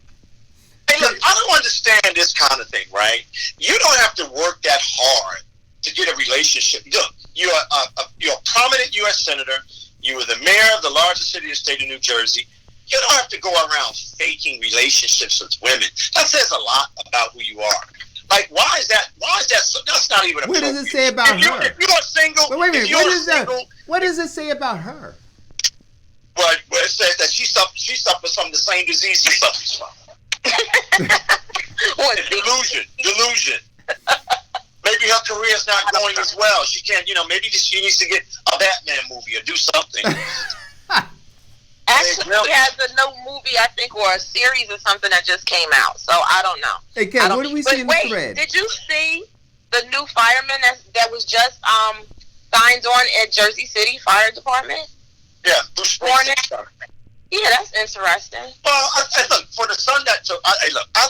Hey, look, I don't understand this kind of thing, right? You don't have to work that hard to get a relationship. Look, you're a prominent U.S. senator. You were the mayor of the largest city in the state of New Jersey. You don't have to go around faking relationships with women. That says a lot about who you are. Like, why is that? That's not even. What does it say about her? If you're single, wait a minute. What does it say about her? Well, it says that she suffers from the same disease he suffers from. What? Delusion. Maybe her career is not going as well. She can't, maybe she needs to get a Batman movie or do something. Actually, she has a new movie, I think, or a series or something that just came out. So I don't know. Hey, Ken, what do we see in the thread? Did you see the new fireman that was just signed on at Jersey City Fire Department? Yeah, Bruce Springsteen. Yeah, that's interesting. Well, look, for the son I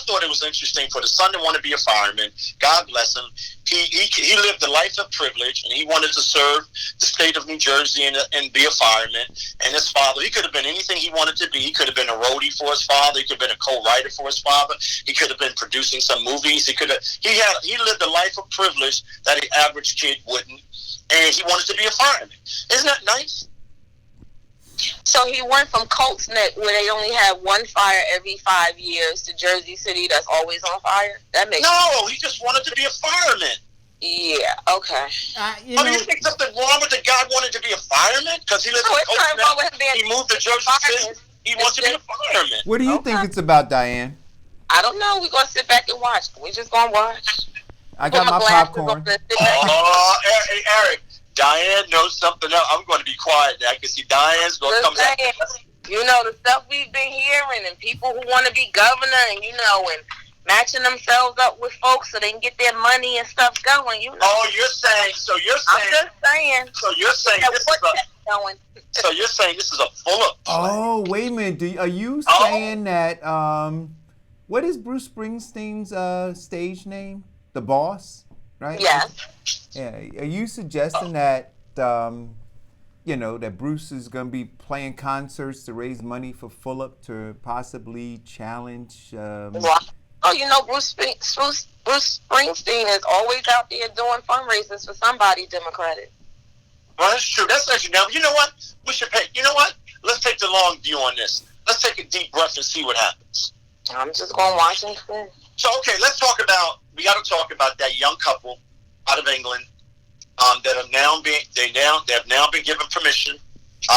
thought it was interesting for the son to want to be a fireman. God bless him. He lived a life of privilege, and he wanted to serve the state of New Jersey and be a fireman. And his father, he could have been anything he wanted to be. He could have been a roadie for his father. He could have been a co-writer for his father. He could have been producing some movies. He lived a life of privilege that the average kid wouldn't, and he wanted to be a fireman. Isn't that nice? So he went from Colts Neck, where they only have one fire every 5 years, to Jersey City that's always on fire? That makes sense. He just wanted to be a fireman. Yeah, okay. You think something wrong with the guy wanting to be a fireman? Because he lives in Colts Neck. He moved to Jersey City. He wants to be a fireman. What do you think it's about, Diane? I don't know. We're going to sit back and watch. We're just going to watch. I got my popcorn. Oh, hey, Eric. Diane knows something else. I'm going to be quiet. I can see Diane's going to come back. You know, the stuff we've been hearing, and people who want to be governor, and, and matching themselves up with folks so they can get their money and stuff going. Oh, you're saying. I'm just saying. So you're saying this is a full up. Oh, wait a minute. Are you saying that, what is Bruce Springsteen's stage name? The Boss? Right? Yes. Yeah. Are you suggesting that, that Bruce is going to be playing concerts to raise money for Fulop to possibly challenge? Bruce Springsteen is always out there doing fundraisers for somebody Democratic. Well, that's true. That's actually now. You know what? We should pay. You know what? Let's take the long view on this. Let's take a deep breath and see what happens. I'm just going to watch and see. So, okay, we got to talk about that young couple out of England that have now been given permission. They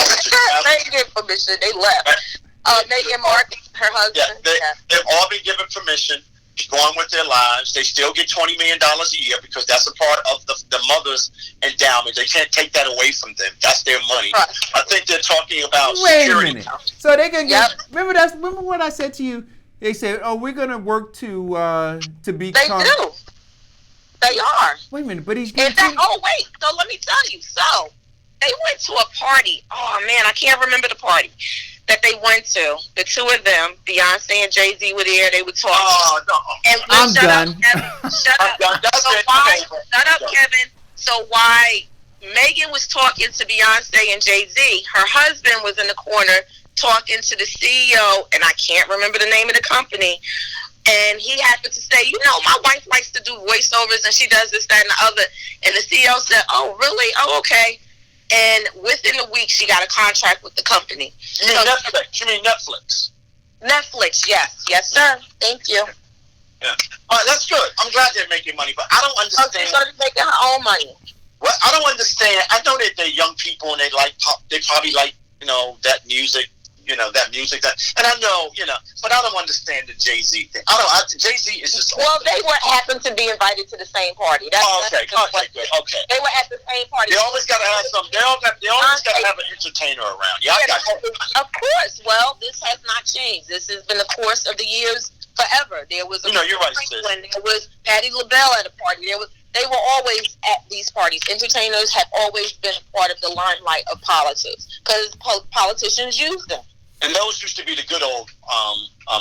didn't get permission. They left. Meghan Markle, her husband. Yeah, they've all been given permission to go on with their lives. They still get $20 million a year because that's a part of the mother's endowment. They can't take that away from them. That's their money. Right. I think they're talking about security. Wait a minute. So they can get. Remember what I said to you? They said, "Oh, we're gonna work to become." They do. They are. Wait a minute, but he's getting. So let me tell you. So they went to a party. Oh man, I can't remember the party that they went to. The two of them, Beyonce and Jay-Z, were there. They were talking. Oh no! And I'm done. Shut up, Kevin. So why Megan was talking to Beyonce and Jay-Z? Her husband was in the corner talking to the CEO, and I can't remember the name of the company, and he happened to say, my wife likes to do voiceovers, and she does this, that, and the other, and the CEO said, oh, really? Oh, okay. And within a week, she got a contract with the company. You mean Netflix? You mean Netflix? Netflix, yes. Yes, sir. Thank you. Yeah. All right, that's good. I'm glad they're making money, but I don't understand. She's making her own money. Well, I don't understand. I know that they're young people, and they probably like that music. And I know, but I don't understand the Jay-Z thing. Jay-Z is just. Well, they happened to be invited to the same party. Okay. They were at the same party. They always got to have something. They always got to have an entertainer around. Yeah, I got you. Of course. Well, this has not changed. This has been the course of the years forever. There was you're right, sis. There was Patti LaBelle at a party. They were always at these parties. Entertainers have always been part of the limelight of politics because politicians use them. And those used to be the good old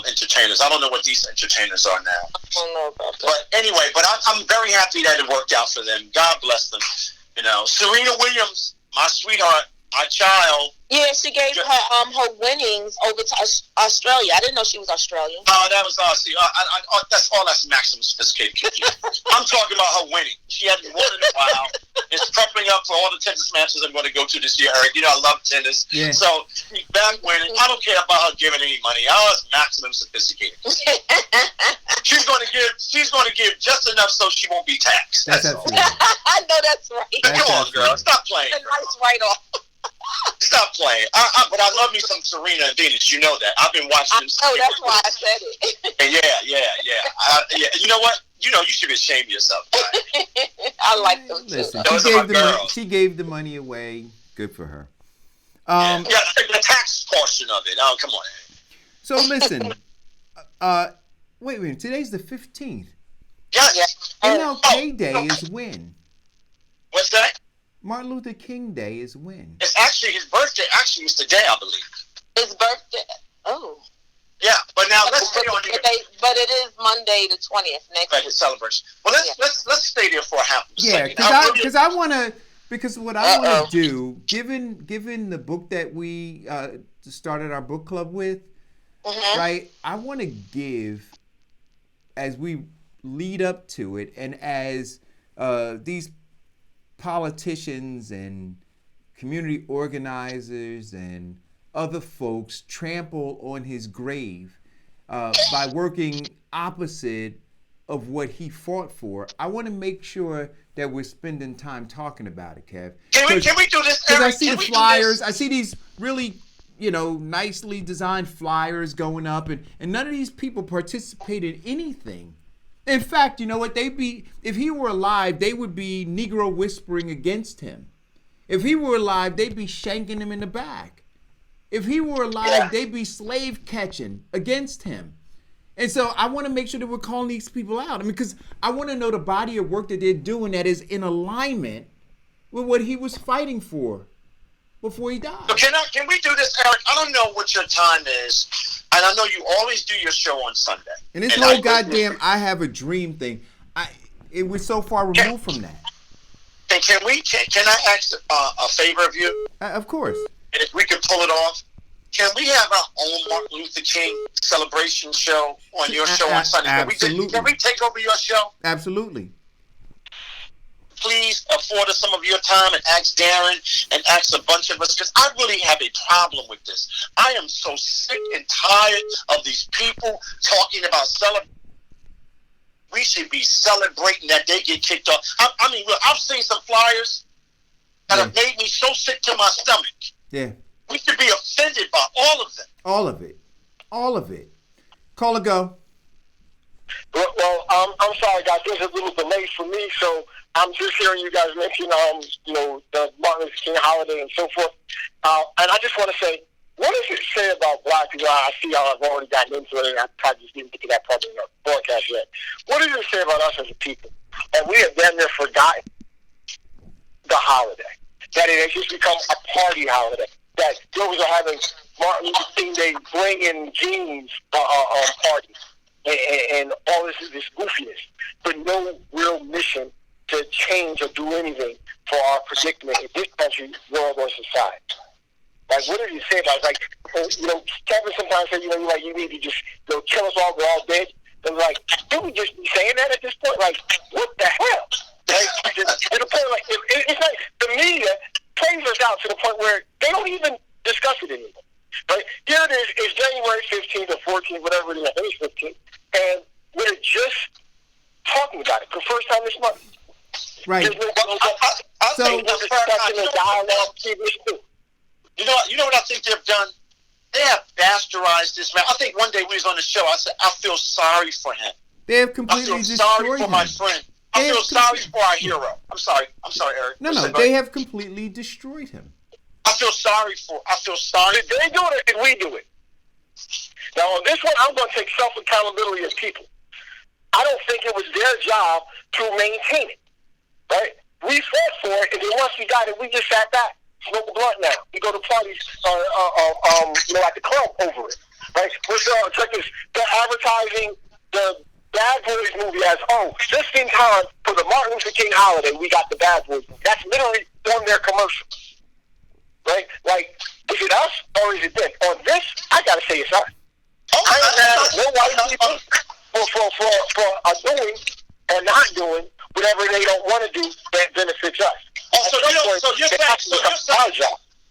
entertainers. I don't know what these entertainers are now. I don't know about that. But anyway, I'm very happy that it worked out for them. God bless them. Serena Williams, my sweetheart, my child. Yeah, she gave her winnings over to Australia. I didn't know she was Australian. Oh, that was awesome. That's maximum sophisticated. I'm talking about her winning. She hadn't won in a while. It's prepping up for all the tennis matches I'm going to go to this year, Eric. I love tennis. Yeah. So she's back winning. I don't care about her giving any money. It's maximum sophisticated. She's going to give just enough so she won't be taxed. That's all. I know that's right. Come on, girl. Stop playing. A nice write-off. Stop playing. But I love me some Serena and Venus. You know that. I've been watching them. Oh, that's why I said it. Yeah. You know what? You should be ashamed of yourself. I like them too. Listen, she gave the money away. Good for her. The tax portion of it. Oh, come on. So listen. Wait a minute. Today's the 15th. Yes. MLK Day is when? What's that? Martin Luther King Day is when? It's actually his birthday. Actually, it's today, I believe. His birthday. Oh. Yeah, but now let's stay on here. But it is Monday the 20th next week. The celebration. Well, let's stay there for a half a second. Because I want to. Because what I want to do, given the book that we started our book club with, right? I want to give, as we lead up to it, and as these politicians and community organizers and other folks trample on his grave by working opposite of what he fought for. I want to make sure that we're spending time talking about it, Kev. Can we do this? Because I see the flyers. I see these really, nicely designed flyers going up, and none of these people participate in anything. In fact, you know what? If he were alive, they would be Negro whispering against him. If he were alive, they'd be shanking him in the back. If he were alive, they'd be slave catching against him. And so I want to make sure that we're calling these people out. Because I want to know the body of work that they're doing that is in alignment with what he was fighting for before he died. So can we do this, Eric? I don't know what your time is. And I know you always do your show on Sunday. And this whole goddamn I have a dream thing, it was so far removed from that. And can I ask a favor of you? Of course. If we could pull it off, can we have our own Martin Luther King celebration show on your show on Sunday? Absolutely. Can we take over your show? Absolutely. Please afford us some of your time and ask Darren and ask a bunch of us, because I really have a problem with this. I am so sick and tired of these people talking about celebrating. We should be celebrating that they get kicked off. I mean, look, I've seen some flyers that have made me so sick to my stomach. Yeah. We should be offended by all of them. All of it. All of it. Call or go. Well, I'm sorry, guys. There's a little delay for me, so I'm just hearing you guys mention, the Martin Luther King holiday and so forth. And I just want to say, what does it say about black people? I see y'all have already gotten into it, and I probably just didn't get to that part of the broadcast yet. What does it say about us as a people? And we have damn near forgotten the holiday. That it has just become a party holiday. That those are having Martin Luther King Day bring-in jeans party and all this goofiness, but no real mission to change or do anything for our predicament in this country, world, or society. Like, what does he say about it? Like, Kevin sometimes says, you need to just, kill us all, we're all dead. And like, did we just be saying that at this point? Like, what the hell? Like, to the point, like, it's like the media plays us out to the point where they don't even discuss it anymore. Right? Here it is, it's January 15th or 14th, whatever it is, I think it's 15th, and we're just talking about it for the first time this month. Right. There's no discussion or dialogue. You know what I think they've done? They have bastardized this man. I think one day we was on the show, I said, I feel sorry for him. They have completely I feel destroyed sorry for him. my friend. I feel sorry for our hero. I'm sorry, Eric. No, they have completely destroyed him. I feel sorry. Did they do it or did we do it? Now, on this one, I'm going to take self-accountability as people. I don't think it was their job to maintain it, right? We fought for it, and then once we got it, we just sat back, smoke a blunt now. We go to parties, at the club over it, right? Check this. They're advertising the Bad Boys movie as, just in time for the Martin Luther King holiday, we got the Bad Boys movie. That's literally on their commercial, right? Like, is it us or is it them? On this, I gotta say it's us. I ain't had no white people for doing and not doing whatever they don't want to do that benefits us.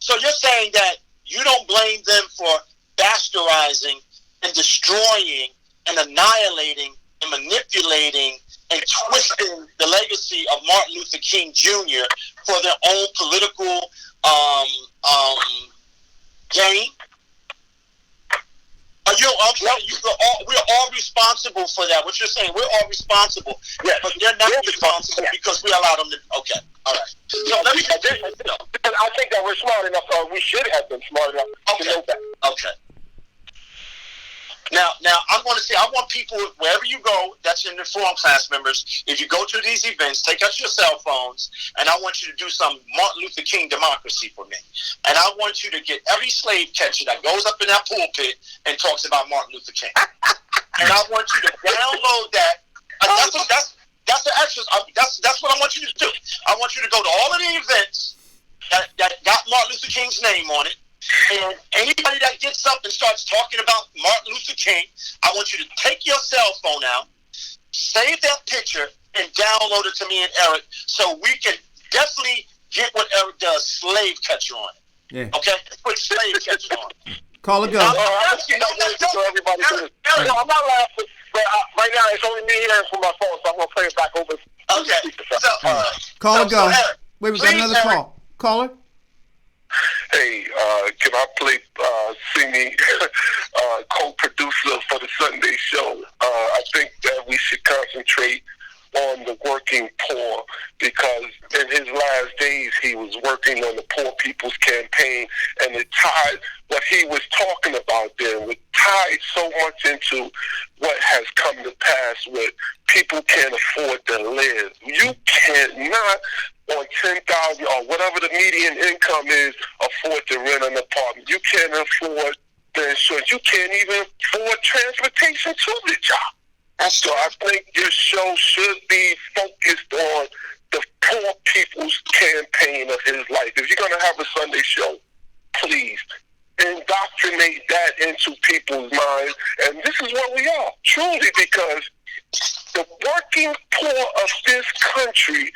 So you're saying that you don't blame them for bastardizing and destroying and annihilating and manipulating and twisting the legacy of Martin Luther King Jr. for their own political gain? We're all responsible for that. What you're saying, we're all responsible. Yeah, but they're not responsible because we allowed them to. Okay, all right. So let me get this. I think that we're smart enough, or we should have been smart enough to know that. Okay. Now, I'm going to say, I want people, wherever you go, that's in the forum class members, if you go to these events, take out your cell phones, and I want you to do some Martin Luther King democracy for me. And I want you to get every slave catcher that goes up in that pulpit and talks about Martin Luther King. And I want you to download that. That's the exercise. That's what I want you to do. I want you to go to all of the events that got Martin Luther King's name on it. And anybody that gets up and starts talking about Martin Luther King, I want you to take your cell phone out, save that picture, and download it to me and Eric so we can definitely get what Eric does, slave catcher on it. Yeah. Okay? Put slave catcher on it. Call it go. I'm not laughing, but right now it's only me hearing from my phone, so I'm going to play it back over. Okay. So, call it go. Wait, we got another call. Caller? Hey, can I play singing co-producer for the Sunday show? I think that we should concentrate on the working poor because in his last days he was working on the Poor People's Campaign, and it tied what he was talking about there. It tied so much into what has come to pass with people can't afford to live. You cannot on $10,000 or whatever the median income is, afford to rent an apartment. You can't afford the insurance. You can't even afford transportation to the job. So I think your show should be focused on the poor people's campaign of his life. If you're going to have a Sunday show, please indoctrinate that into people's minds. And this is what we are, truly, because the working poor of this country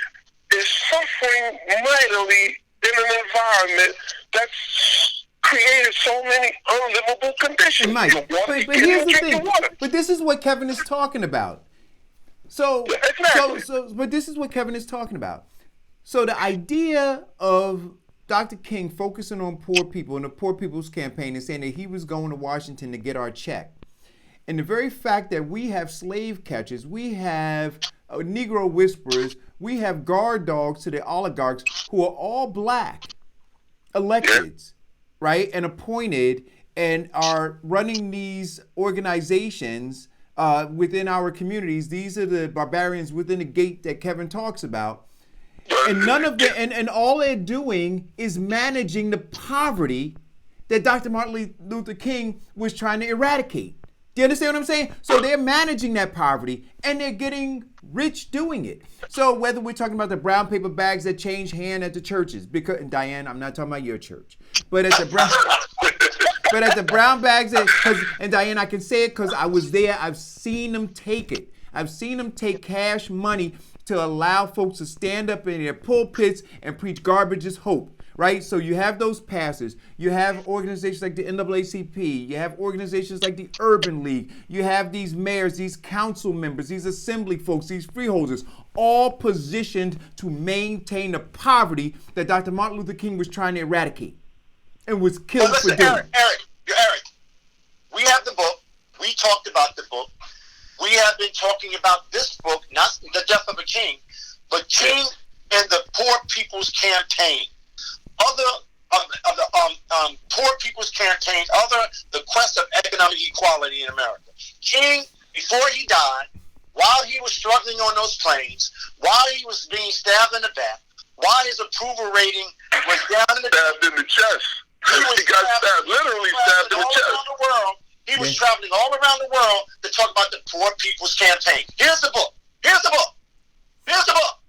is suffering mightily in an environment that's created so many unlivable conditions. Mike, but here's the thing. But this is what Kevin is talking about. But this is what Kevin is talking about. So the idea of Dr. King focusing on poor people and the Poor People's Campaign and saying that he was going to Washington to get our check. And the very fact that we have slave catchers, we have Negro whisperers, we have guard dogs to the oligarchs who are all black, elected, right, and appointed and are running these organizations within our communities. These are the barbarians within the gate that Kevin talks about. And none of the and all they're doing is managing the poverty that Dr. Martin Luther King was trying to eradicate. Do you understand what I'm saying? So they're managing that poverty and they're getting rich doing it. So whether we're talking about the brown paper bags that change hand at the churches, because and Diane, I'm not talking about your church, but at the brown bags, and Diane, I can say it because I was there. I've seen them take it. I've seen them take cash money to allow folks to stand up in their pulpits and preach garbage as hope. Right? So you have those pastors, you have organizations like the NAACP, you have organizations like the Urban League, you have these mayors, these council members, these assembly folks, these freeholders, all positioned to maintain the poverty that Dr. Martin Luther King was trying to eradicate. And was killed listen, for doing Eric, we have the book. We talked about the book. We have been talking about this book, not The Death of a King, but King and the Poor People's Campaign. Other Poor People's Campaign, the quest of economic equality in America. King, before he died, while he was struggling on those planes, while he was being stabbed in the back, while his approval rating was down in the stabbed in the chest. He got stabbed, literally stabbed in the chest. Around the world. He was traveling all around the world to talk about the Poor People's Campaign. Here's the book. Here's the book. Here's the book.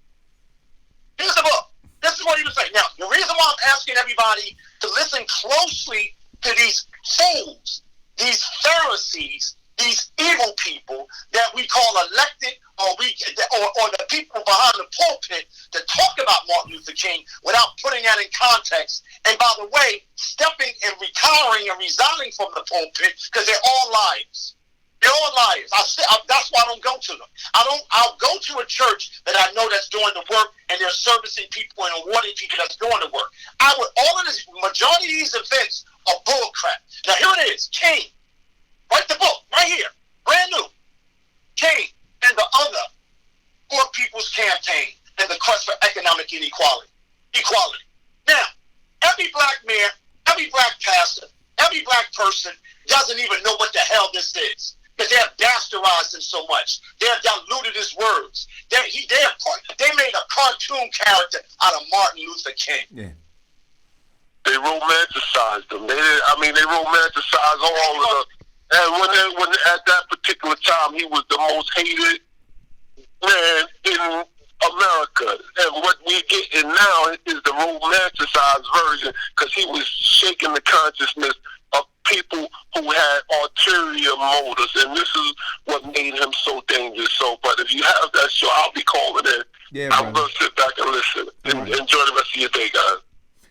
Here's the book. This is what he was saying. Now, the reason why I'm asking everybody to listen closely to these fools, these Pharisees, these evil people that we call elected, or the people behind the pulpit that talk about Martin Luther King without putting that in context. And by the way, stepping and retiring and resigning from the pulpit because they're all liars. They're all liars. That's why I don't go to them. I'll go to a church that I know that's doing the work and they're servicing people and awarding people that's doing the work. All of this, majority of these events are bull crap. Now here it is, King. Write the book right here, brand new. King and the other Poor People's Campaign and the quest for economic inequality. Equality. Now, every black man, every black pastor, every black person doesn't even know what the hell this is. Because they have bastardized him so much. They have diluted his words. They made a cartoon character out of Martin Luther King. Yeah. They romanticized him. They romanticized all of the. And when at that particular time he was the most hated man in America, and what we getting now is the romanticized version, because he was shaking the consciousness of people who had ulterior motives, and this is what made him so dangerous. So, but if you have that show, I'll be calling in. Yeah, I'm going to sit back and listen and enjoy the rest of your day, guys.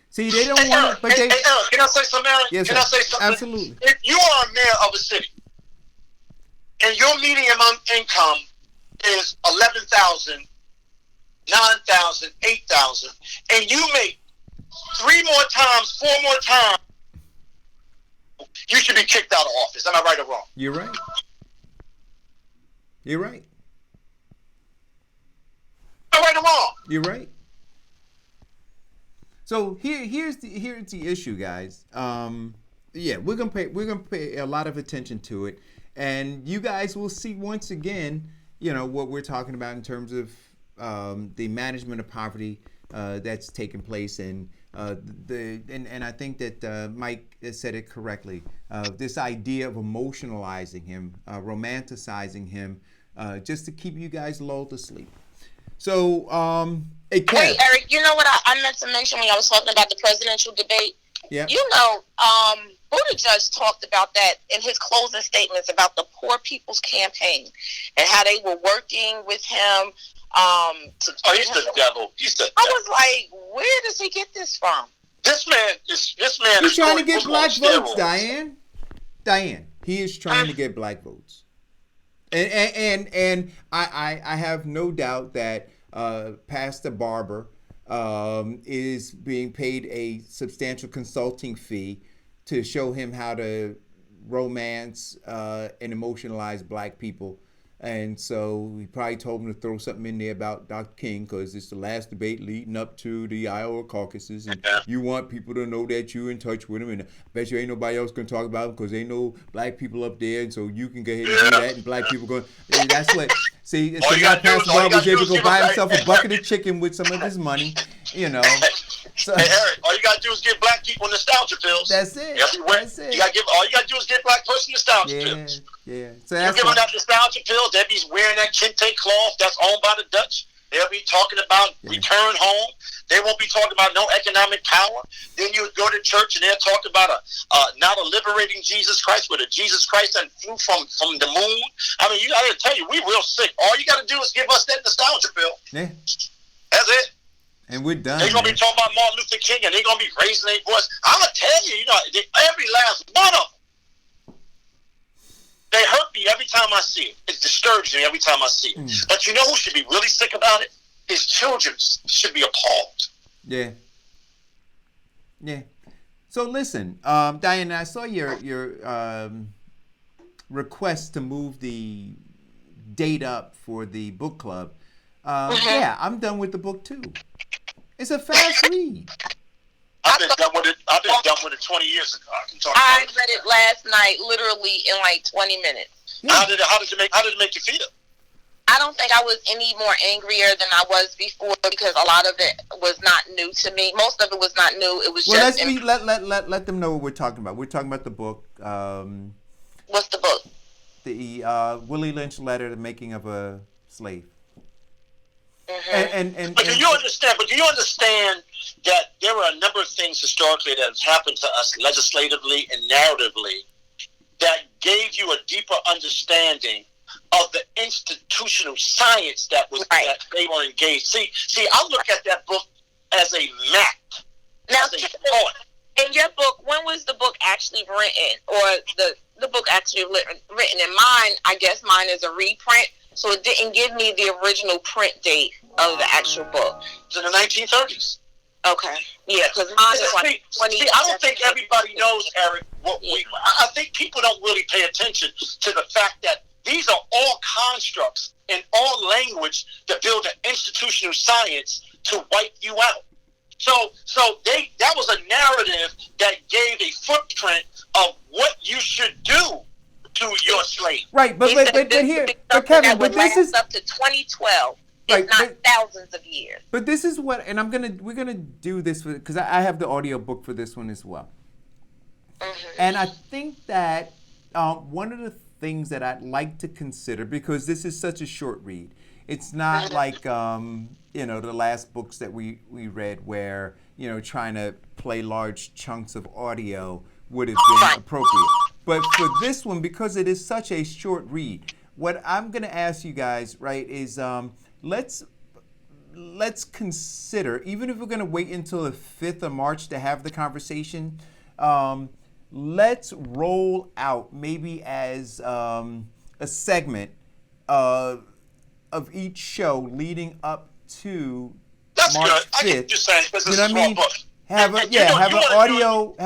See, they don't want to, but they... Hey, Eric, can I say something, Eric? Yes, can I say something? Absolutely. If you are a mayor of a city, and your median income is $11,000, $9,000, $8,000, and you make 3 more times, 4 more times, you should be kicked out of office. Am I right or wrong? You're right. You're right. Am I right or wrong? You're right. So here's the issue, guys. We're gonna pay a lot of attention to it, and you guys will see once again, what we're talking about in terms of the management of poverty that's taking place, and I think that Mike said it correctly. This idea of emotionalizing him, romanticizing him, just to keep you guys lulled to sleep. So, hey, Eric, you know what I meant to mention when I was talking about the presidential debate? Yeah. Buttigieg talked about that in his closing statements about the Poor People's Campaign and how they were working with him. He's the devil. He's the devil. I was like, where does he get this from? This man He's trying to get black votes, Diane. He is trying to get black votes. And I have no doubt that Pastor Barber is being paid a substantial consulting fee to show him how to romance and emotionalize black people. And so he probably told him to throw something in there about Dr. King, because it's the last debate leading up to the Iowa caucuses, and you want people to know that you're in touch with him, and I bet you ain't nobody else going to talk about him because ain't no black people up there, and so you can go ahead and do that, and black people going, that's what, see, so now Pastor Bob was able to go buy himself a bucket of chicken with some of his money, So, hey, Eric, all you got to do is give black people nostalgia pills. That's it. That's it. All you got to do is give black person nostalgia pills. Yeah. So you give them that nostalgia pills, they'll be wearing that kente cloth that's owned by the Dutch. They'll be talking about return home. They won't be talking about no economic power. Then you go to church and they'll talk about not a liberating Jesus Christ, but a Jesus Christ that flew from the moon. I mean, I got to tell you, we real sick. All you got to do is give us that nostalgia pill. Yeah. That's it. And we're done. They're going to be talking about Martin Luther King, and they're going to be raising their voice. I'm going to tell you, every last one of them. They hurt me every time I see it. It disturbs me every time I see it. But you know who should be really sick about it? His children should be appalled. Yeah. So listen, Diane, I saw your request to move the date up for the book club. Yeah, I'm done with the book too. It's a fast read. I've been done with it 20 years ago. I read it last night, literally in like 20 minutes. Yeah. How did it make you feel? I don't think I was any more angrier than I was before because a lot of it was not new to me. Most of it was not new. It was just. Let them know what we're talking about. We're talking about the book. What's the book? The Willie Lynch letter, The Making of a Slave. Mm-hmm. But do you understand that there are a number of things historically that have happened to us legislatively and narratively that gave you a deeper understanding of the institutional science that they were engaged. See, I look at that book as a map. Now, in your book, when was the book actually written, or the book actually written? In mine, I guess mine is a reprint, so it didn't give me the original print date of the actual book. It's in the 1930s. Okay. Yeah, because mine is like 20. See, I don't think everybody knows, Eric, I think people don't really pay attention to the fact that these are all constructs in all language that build an institutional science to wipe you out. So that was a narrative that gave a footprint of what you should do to your slave. Right, but Kevin, but this is up to 2012. Right, it's not thousands of years. But this is what, and we're gonna do this because I have the audio book for this one as well. Mm-hmm. And I think that one of the things that I'd like to consider, because this is such a short read, it's not like the last books that we read where trying to play large chunks of audio would have been appropriate. But for this one, because it is such a short read, what I'm gonna ask you guys, right, is let's consider, even if we're going to wait until the 5th of March to have the conversation, let's roll out maybe as a segment of each show leading up to March 5th. You know what I mean? Have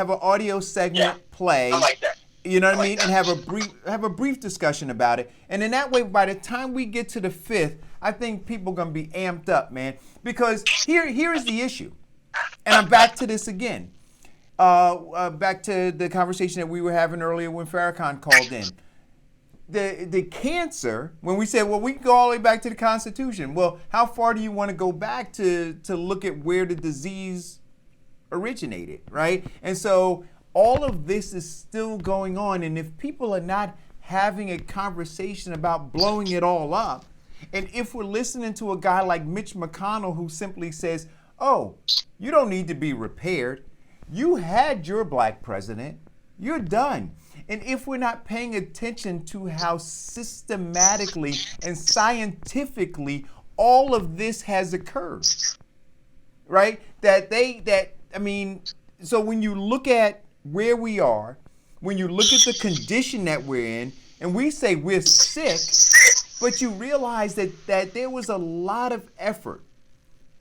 an audio segment play. I like that. You know what I mean? And have a brief discussion about it. And in that way, by the time we get to the 5th, I think people are going to be amped up, man. Because here is the issue. And I'm back to this again. Back to the conversation that we were having earlier when Farrakhan called in. The cancer, when we said, well, we can go all the way back to the Constitution. Well, how far do you want to go back to look at where the disease originated, right? And so all of this is still going on. And if people are not having a conversation about blowing it all up, and if we're listening to a guy like Mitch McConnell who simply says, oh, you don't need to be repaired. You had your black president. You're done. And if we're not paying attention to how systematically and scientifically all of this has occurred, right? So when you look at where we are, when you look at the condition that we're in, and we say we're sick, but you realize that there was a lot of effort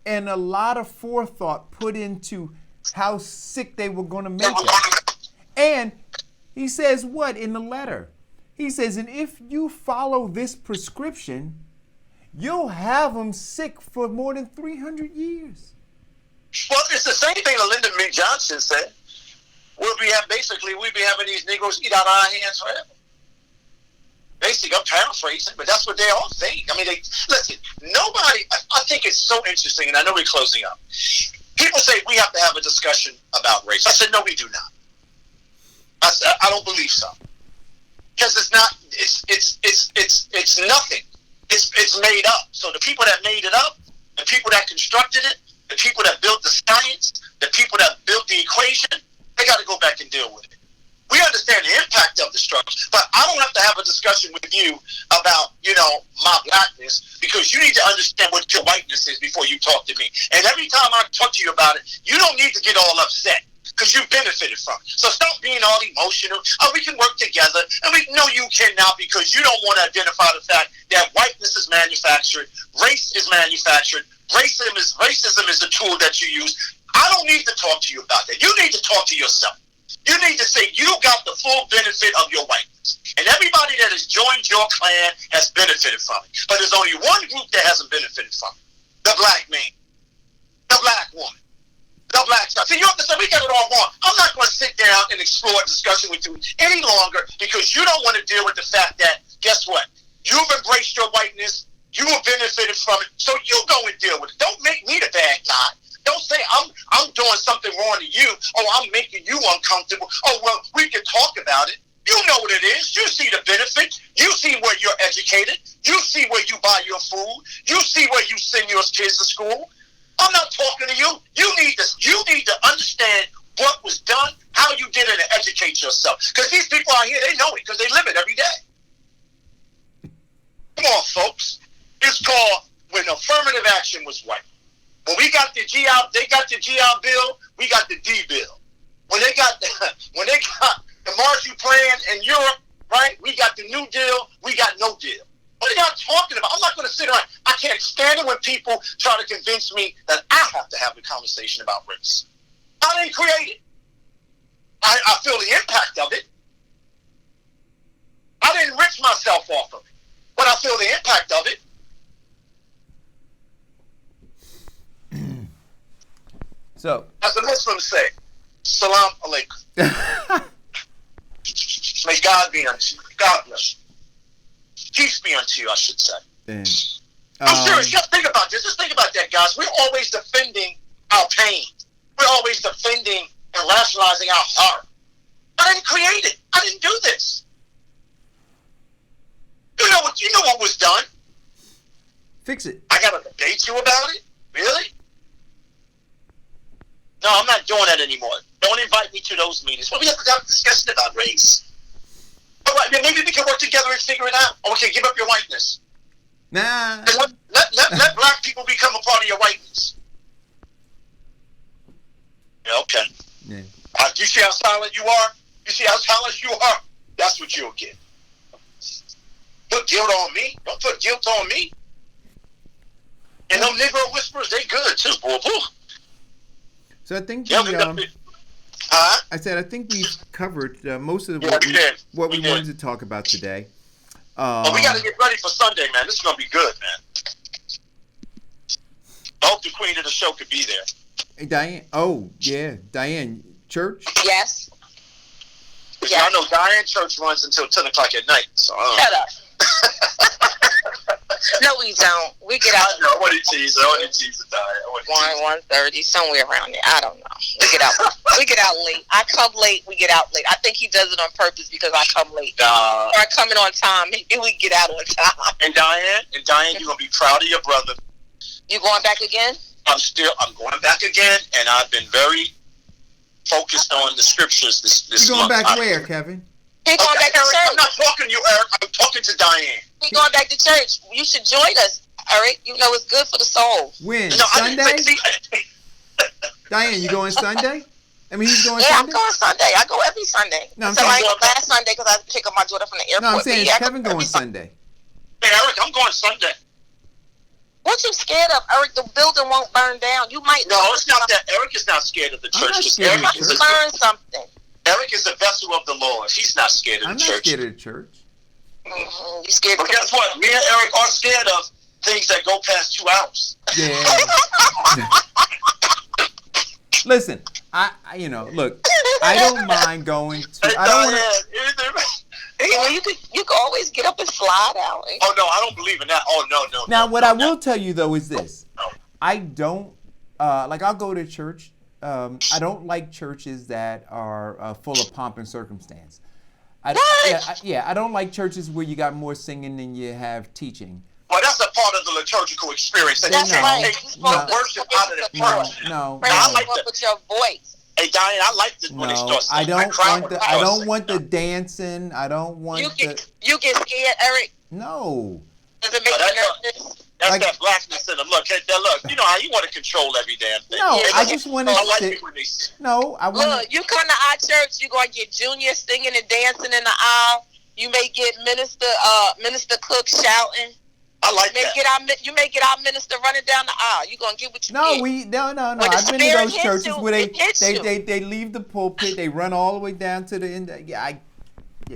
and a lot of forethought put into how sick they were going to make us. And he says what in the letter? He says, and if you follow this prescription, you'll have them sick for more than 300 years. Well, it's the same thing that Lyndon B. Johnson said. We'll be having these Negroes eat out of our hands forever. Basically, I'm paraphrasing, but that's what they all think. I mean, listen, nobody, I think it's so interesting, and I know we're closing up. People say we have to have a discussion about race. I said, no, we do not. I said, I don't believe so. Because it's not, it's nothing. It's made up. So the people that made it up, the people that constructed it, the people that built the science, the people that built the equation, they got to go back and deal with it. We understand the impact of the struggle, but I don't have to have a discussion with you about, my blackness, because you need to understand what your whiteness is before you talk to me. And every time I talk to you about it, you don't need to get all upset because you benefited from it. So stop being all emotional. Oh, we can work together. And you cannot, because you don't want to identify the fact that whiteness is manufactured, race is manufactured, racism is a tool that you use. I don't need to talk to you about that. You need to talk to yourself. You need to say you got the full benefit of your whiteness. And everybody that has joined your clan has benefited from it. But there's only one group that hasn't benefited from it. The black man. The black woman. The black child. See, you understand? We got it all wrong. I'm not going to sit down and explore a discussion with you any longer because you don't want to deal with the fact that, guess what? You've embraced your whiteness. You have benefited from it. So you go and deal with it. Don't make me the bad guy. Don't say I'm doing something wrong to you. Oh, I'm making you uncomfortable. Oh, well, we can talk about it. You know what it is. You see the benefit. You see where you're educated. You see where you buy your food. You see where you send your kids to school. I'm not talking to you. You need to understand what was done, how you did it, and educate yourself. Because these people out here, they know it because they live it every day. Come on, folks. It's called when affirmative action was white. When we got the GI, they got the GI Bill. We got the D Bill. When they got the Marshall Plan in Europe, right? We got the New Deal. We got no deal. What are y'all talking about? I'm not going to sit around. I can't stand it when people try to convince me that I have to have a conversation about race. I didn't create it. I feel the impact of it. I didn't enrich myself off of it, but I feel the impact of it. So, as the Muslims say, Salam alaikum. May God be unto you. God bless you. Peace be unto you, I should say. I'm serious. Just think about this. Just think about that, guys. We're always defending our pain. We're always defending and rationalizing our horror. I didn't create it. I didn't do this. You know what was done? Fix it. I got to debate you about it? Really? No, I'm not doing that anymore. Don't invite me to those meetings. Well, we have to have a discussion about race. All right, maybe we can work together and figure it out. Or we can give up your whiteness. Nah. Let black people become a part of your whiteness. Yeah, okay. Yeah. You see how silent you are? You see how silent you are? That's what you'll get. Put guilt on me. Don't put guilt on me. And them Negro whisperers, they good too, boy. So I think I think we've covered most of what we wanted to talk about today. But we got to get ready for Sunday, man. This is going to be good, man. I hope the queen of the show could be there. Hey, Diane. Oh, yeah. Diane, church? Yes. Yeah. I know Diane church runs until 10 o'clock at night. So, Shut up. No, we don't. We get out. I want to tease Diane. 1:30, somewhere around there. I don't know. We get out. We get out late. I come late. We get out late. I think he does it on purpose because I come late. Or I come in on time. Maybe we get out on time. And Diane, you're gonna be proud of your brother. You going back again? I'm going back again, and I've been very focused on the scriptures this You going month. back where, Kevin? He going back to Eric, church. I'm not talking to you, Eric. I'm talking to Diane. He going back to church. You should join us, Eric. You know it's good for the soul. When? No, Sunday? Diane, you going Sunday? I mean, he's going Yeah, Sunday? I'm going Sunday. I go every Sunday. No, I'm so saying- I ain't go last Sunday because I had to pick up my daughter from the airport. No, I'm saying But yeah, Kevin going Sunday. Hey, Eric, I'm going Sunday. What you scared of, Eric? The building won't burn down. You might. No, it's not that. Eric is not scared of the I'm church. not 'cause scared of Eric the is church. Learn something. Eric is a vessel of the Lord. He's not scared of I'm the not church. scared of the church. Mm-hmm. You scared? But guess what? Me and Eric are scared of things that go past 2 hours. Yeah. Listen, look, I don't mind going to. I don't want to. Well, you could always get up and slide out. Oh no, I don't believe in that. Oh no. Now, what I will tell you though is this: I don't I'll go to church. I don't like churches that are full of pomp and circumstance. I don't like churches where you got more singing than you have teaching. Well, that's a part of the liturgical experience. That That's you right. can't take worship out of the church. No. I like up with your voice. Hey, Diane, I like this when they start I singing. don't want the dancing. I don't want You get scared, Eric? No. Does it make you nervous? That's that blackness in them. Look, you know how you want to control every damn thing. No, I just want to sit. No, I want. Look, you come to our church, you're gonna get Junior singing and dancing in the aisle. You may get Minister Cook shouting. I like that. You may get our minister running down the aisle. You gonna get what you get. No. I've been to those churches where they leave the pulpit, they run all the way down to the end. Yeah.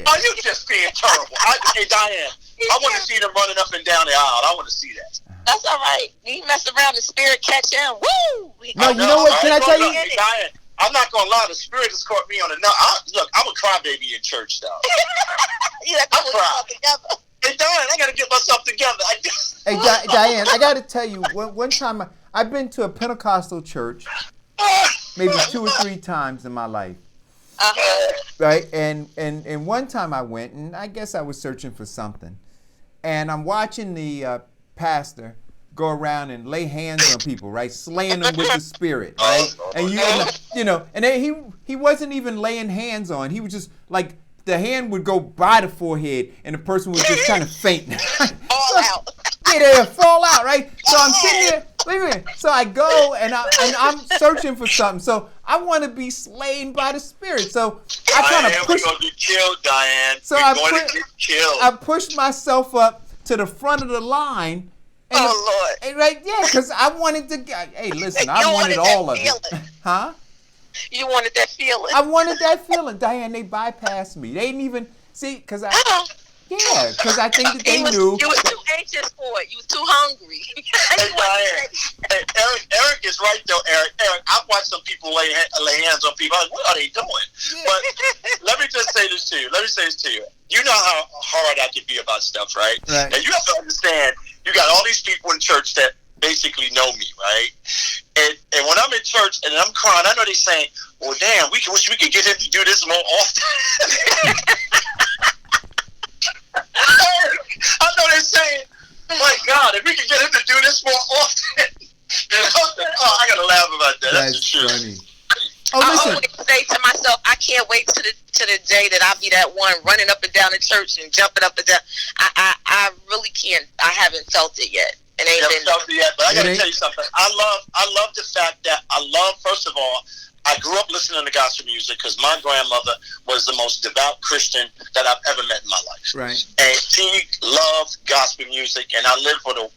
Oh, you just being terrible. Hey, Diane, I want to see them running up and down the aisle. I want to see that. That's all right. You mess around, the spirit catch him. Woo! No, you know what? Can I tell you? Diane, I'm not gonna lie. The spirit has caught me on the. No, look, I'm a crybaby in church, though. You have to pull yourself together. Hey, Diane, I gotta get myself together. Hey, Diane, I gotta tell you, one time I've been to a Pentecostal church, maybe 2 or 3 times in my life. Right, and one time I went, and I guess I was searching for something, and I'm watching the pastor go around and lay hands on people, right, slaying them with the spirit, right, and you know, and then he wasn't even laying hands on, he was just like the hand would go by the forehead, and the person was just kind of faint. Fall out. Yeah, fall out, right? So I'm sitting there. Wait a minute. So I go and I'm searching for something. So I want to be slain by the spirit. So I kind of push. You're gonna get killed, Diane. So I pushed myself up to the front of the line. And Lord. And right, yeah, because I wanted to. Hey, listen, I wanted all of it. Huh? You wanted that feeling. I wanted that feeling, Diane. They bypassed me. They didn't even see because I. Yeah, because I think that they knew. You was too anxious for it. You was too hungry. Hey, Diane. Eric is right, though, Eric. I've watched some people lay hands on people. I'm like, what are they doing? Yeah. But let me just say this to you. You know how hard I can be about stuff, right? Right. And you have to understand, you got all these people in church that basically know me, right? And when I'm in church and I'm crying, I know they're saying, well, damn, we wish we could get him to do this more often. I know they're saying, my God, if we could get him to do this more often. I gotta laugh about that. That's true. Funny. I always say to myself, I can't wait to the day that I'll be that one running up and down the church and jumping up and down. I really can't. I haven't felt it yet. It ain't been felt it yet, but I gotta tell you something. I love the fact that first of all, I grew up listening to gospel music because my grandmother was the most devout Christian that I've ever met in my life. Right. And she loved gospel music, and I live with a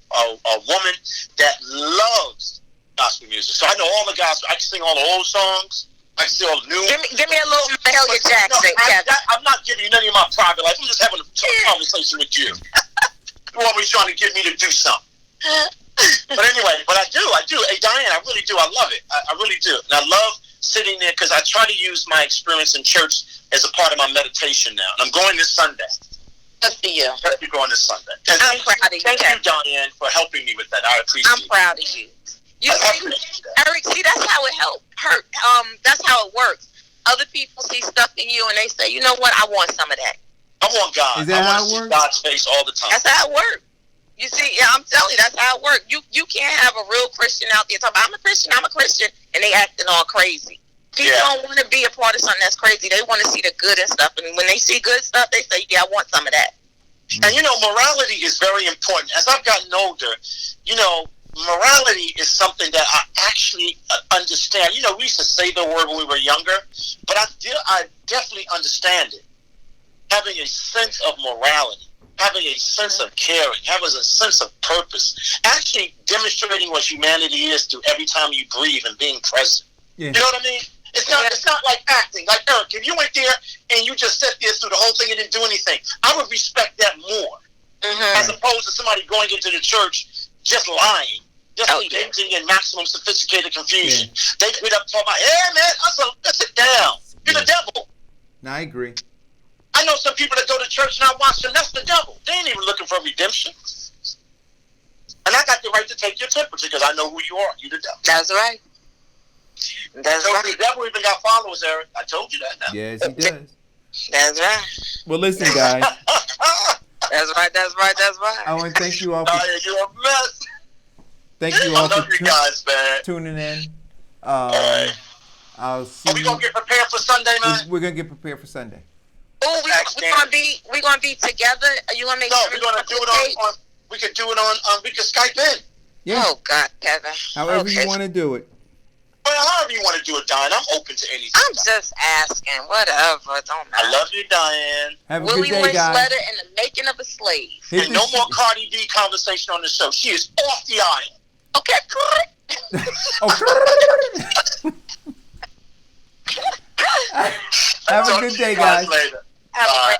woman that loves gospel music. So I know all the gospel. I can sing all the old songs. I can sing all the new. Give me a little Mahalia Jackson. I'm not giving you none of my private life. I'm just having a conversation with you. You're always trying to get me to do something. But anyway, I do. Hey, Diane, I really do. I love it. I really do. And I love sitting there because I try to use my experience in church as a part of my meditation now. And I'm going this Sunday. Good for you. You're going this Sunday. And I'm proud of you. Thank you, Diane, for helping me with that. I appreciate it. I'm proud of you. You see, Eric, that's how it hurt. That's how it works. Other people see stuff in you and they say, you know what, I want some of that. I want God. Is that I how want it to see works? God's face all the time. That's how it works. You see, yeah, I'm telling you, that's how it works. You can't have a real Christian out there talking about, I'm a Christian, and they acting all crazy. People don't want to be a part of something that's crazy. They want to see the good and stuff. And when they see good stuff, they say, yeah, I want some of that. And, morality is very important. As I've gotten older, morality is something that I actually understand. We used to say the word when we were younger, but I definitely understand it. Having a sense of morality, having a sense of caring, having a sense of purpose, actually demonstrating what humanity is through every time you breathe and being present. Yeah. You know what I mean? It's not like acting. Like, Eric, if you went there and you just sat there through the whole thing and didn't do anything, I would respect that more. As opposed to somebody going into the church just lying, just engaging in maximum sophisticated confusion. They get up talking about, hey, man, sit down. You're the devil. No, I agree. I know some people that go to church and I watch them. That's the devil. They ain't even looking for redemption. And I got the right to take your temperature because I know who you are. You the devil. That's right. That's right. The devil even got followers, Eric. I told you that now. Yes, he does. That's right. Well, listen, guys. That's right. I want to thank you all you're a mess. Thank you all for guys, man. tuning in. All right. I'll see Are we going to get prepared for Sunday, man? We're going to get prepared for Sunday. Oh, we gonna be together. Are you gonna make? No, we're gonna do it on. We could do it on. We could Skype in. Yeah. Oh God, Kevin. However you want to do it. But however you want to do it, Diane. I'm open to anything. I'm just asking. Whatever. Don't matter. I love you, Diane. Have a Willie good day, Lynch guys. letter and the making of a slave. Hit And no this- more Cardi B conversation on the show. She is off the aisle. Okay, Oh. Have a Talk good to day, you guys. later. Have a Bye. great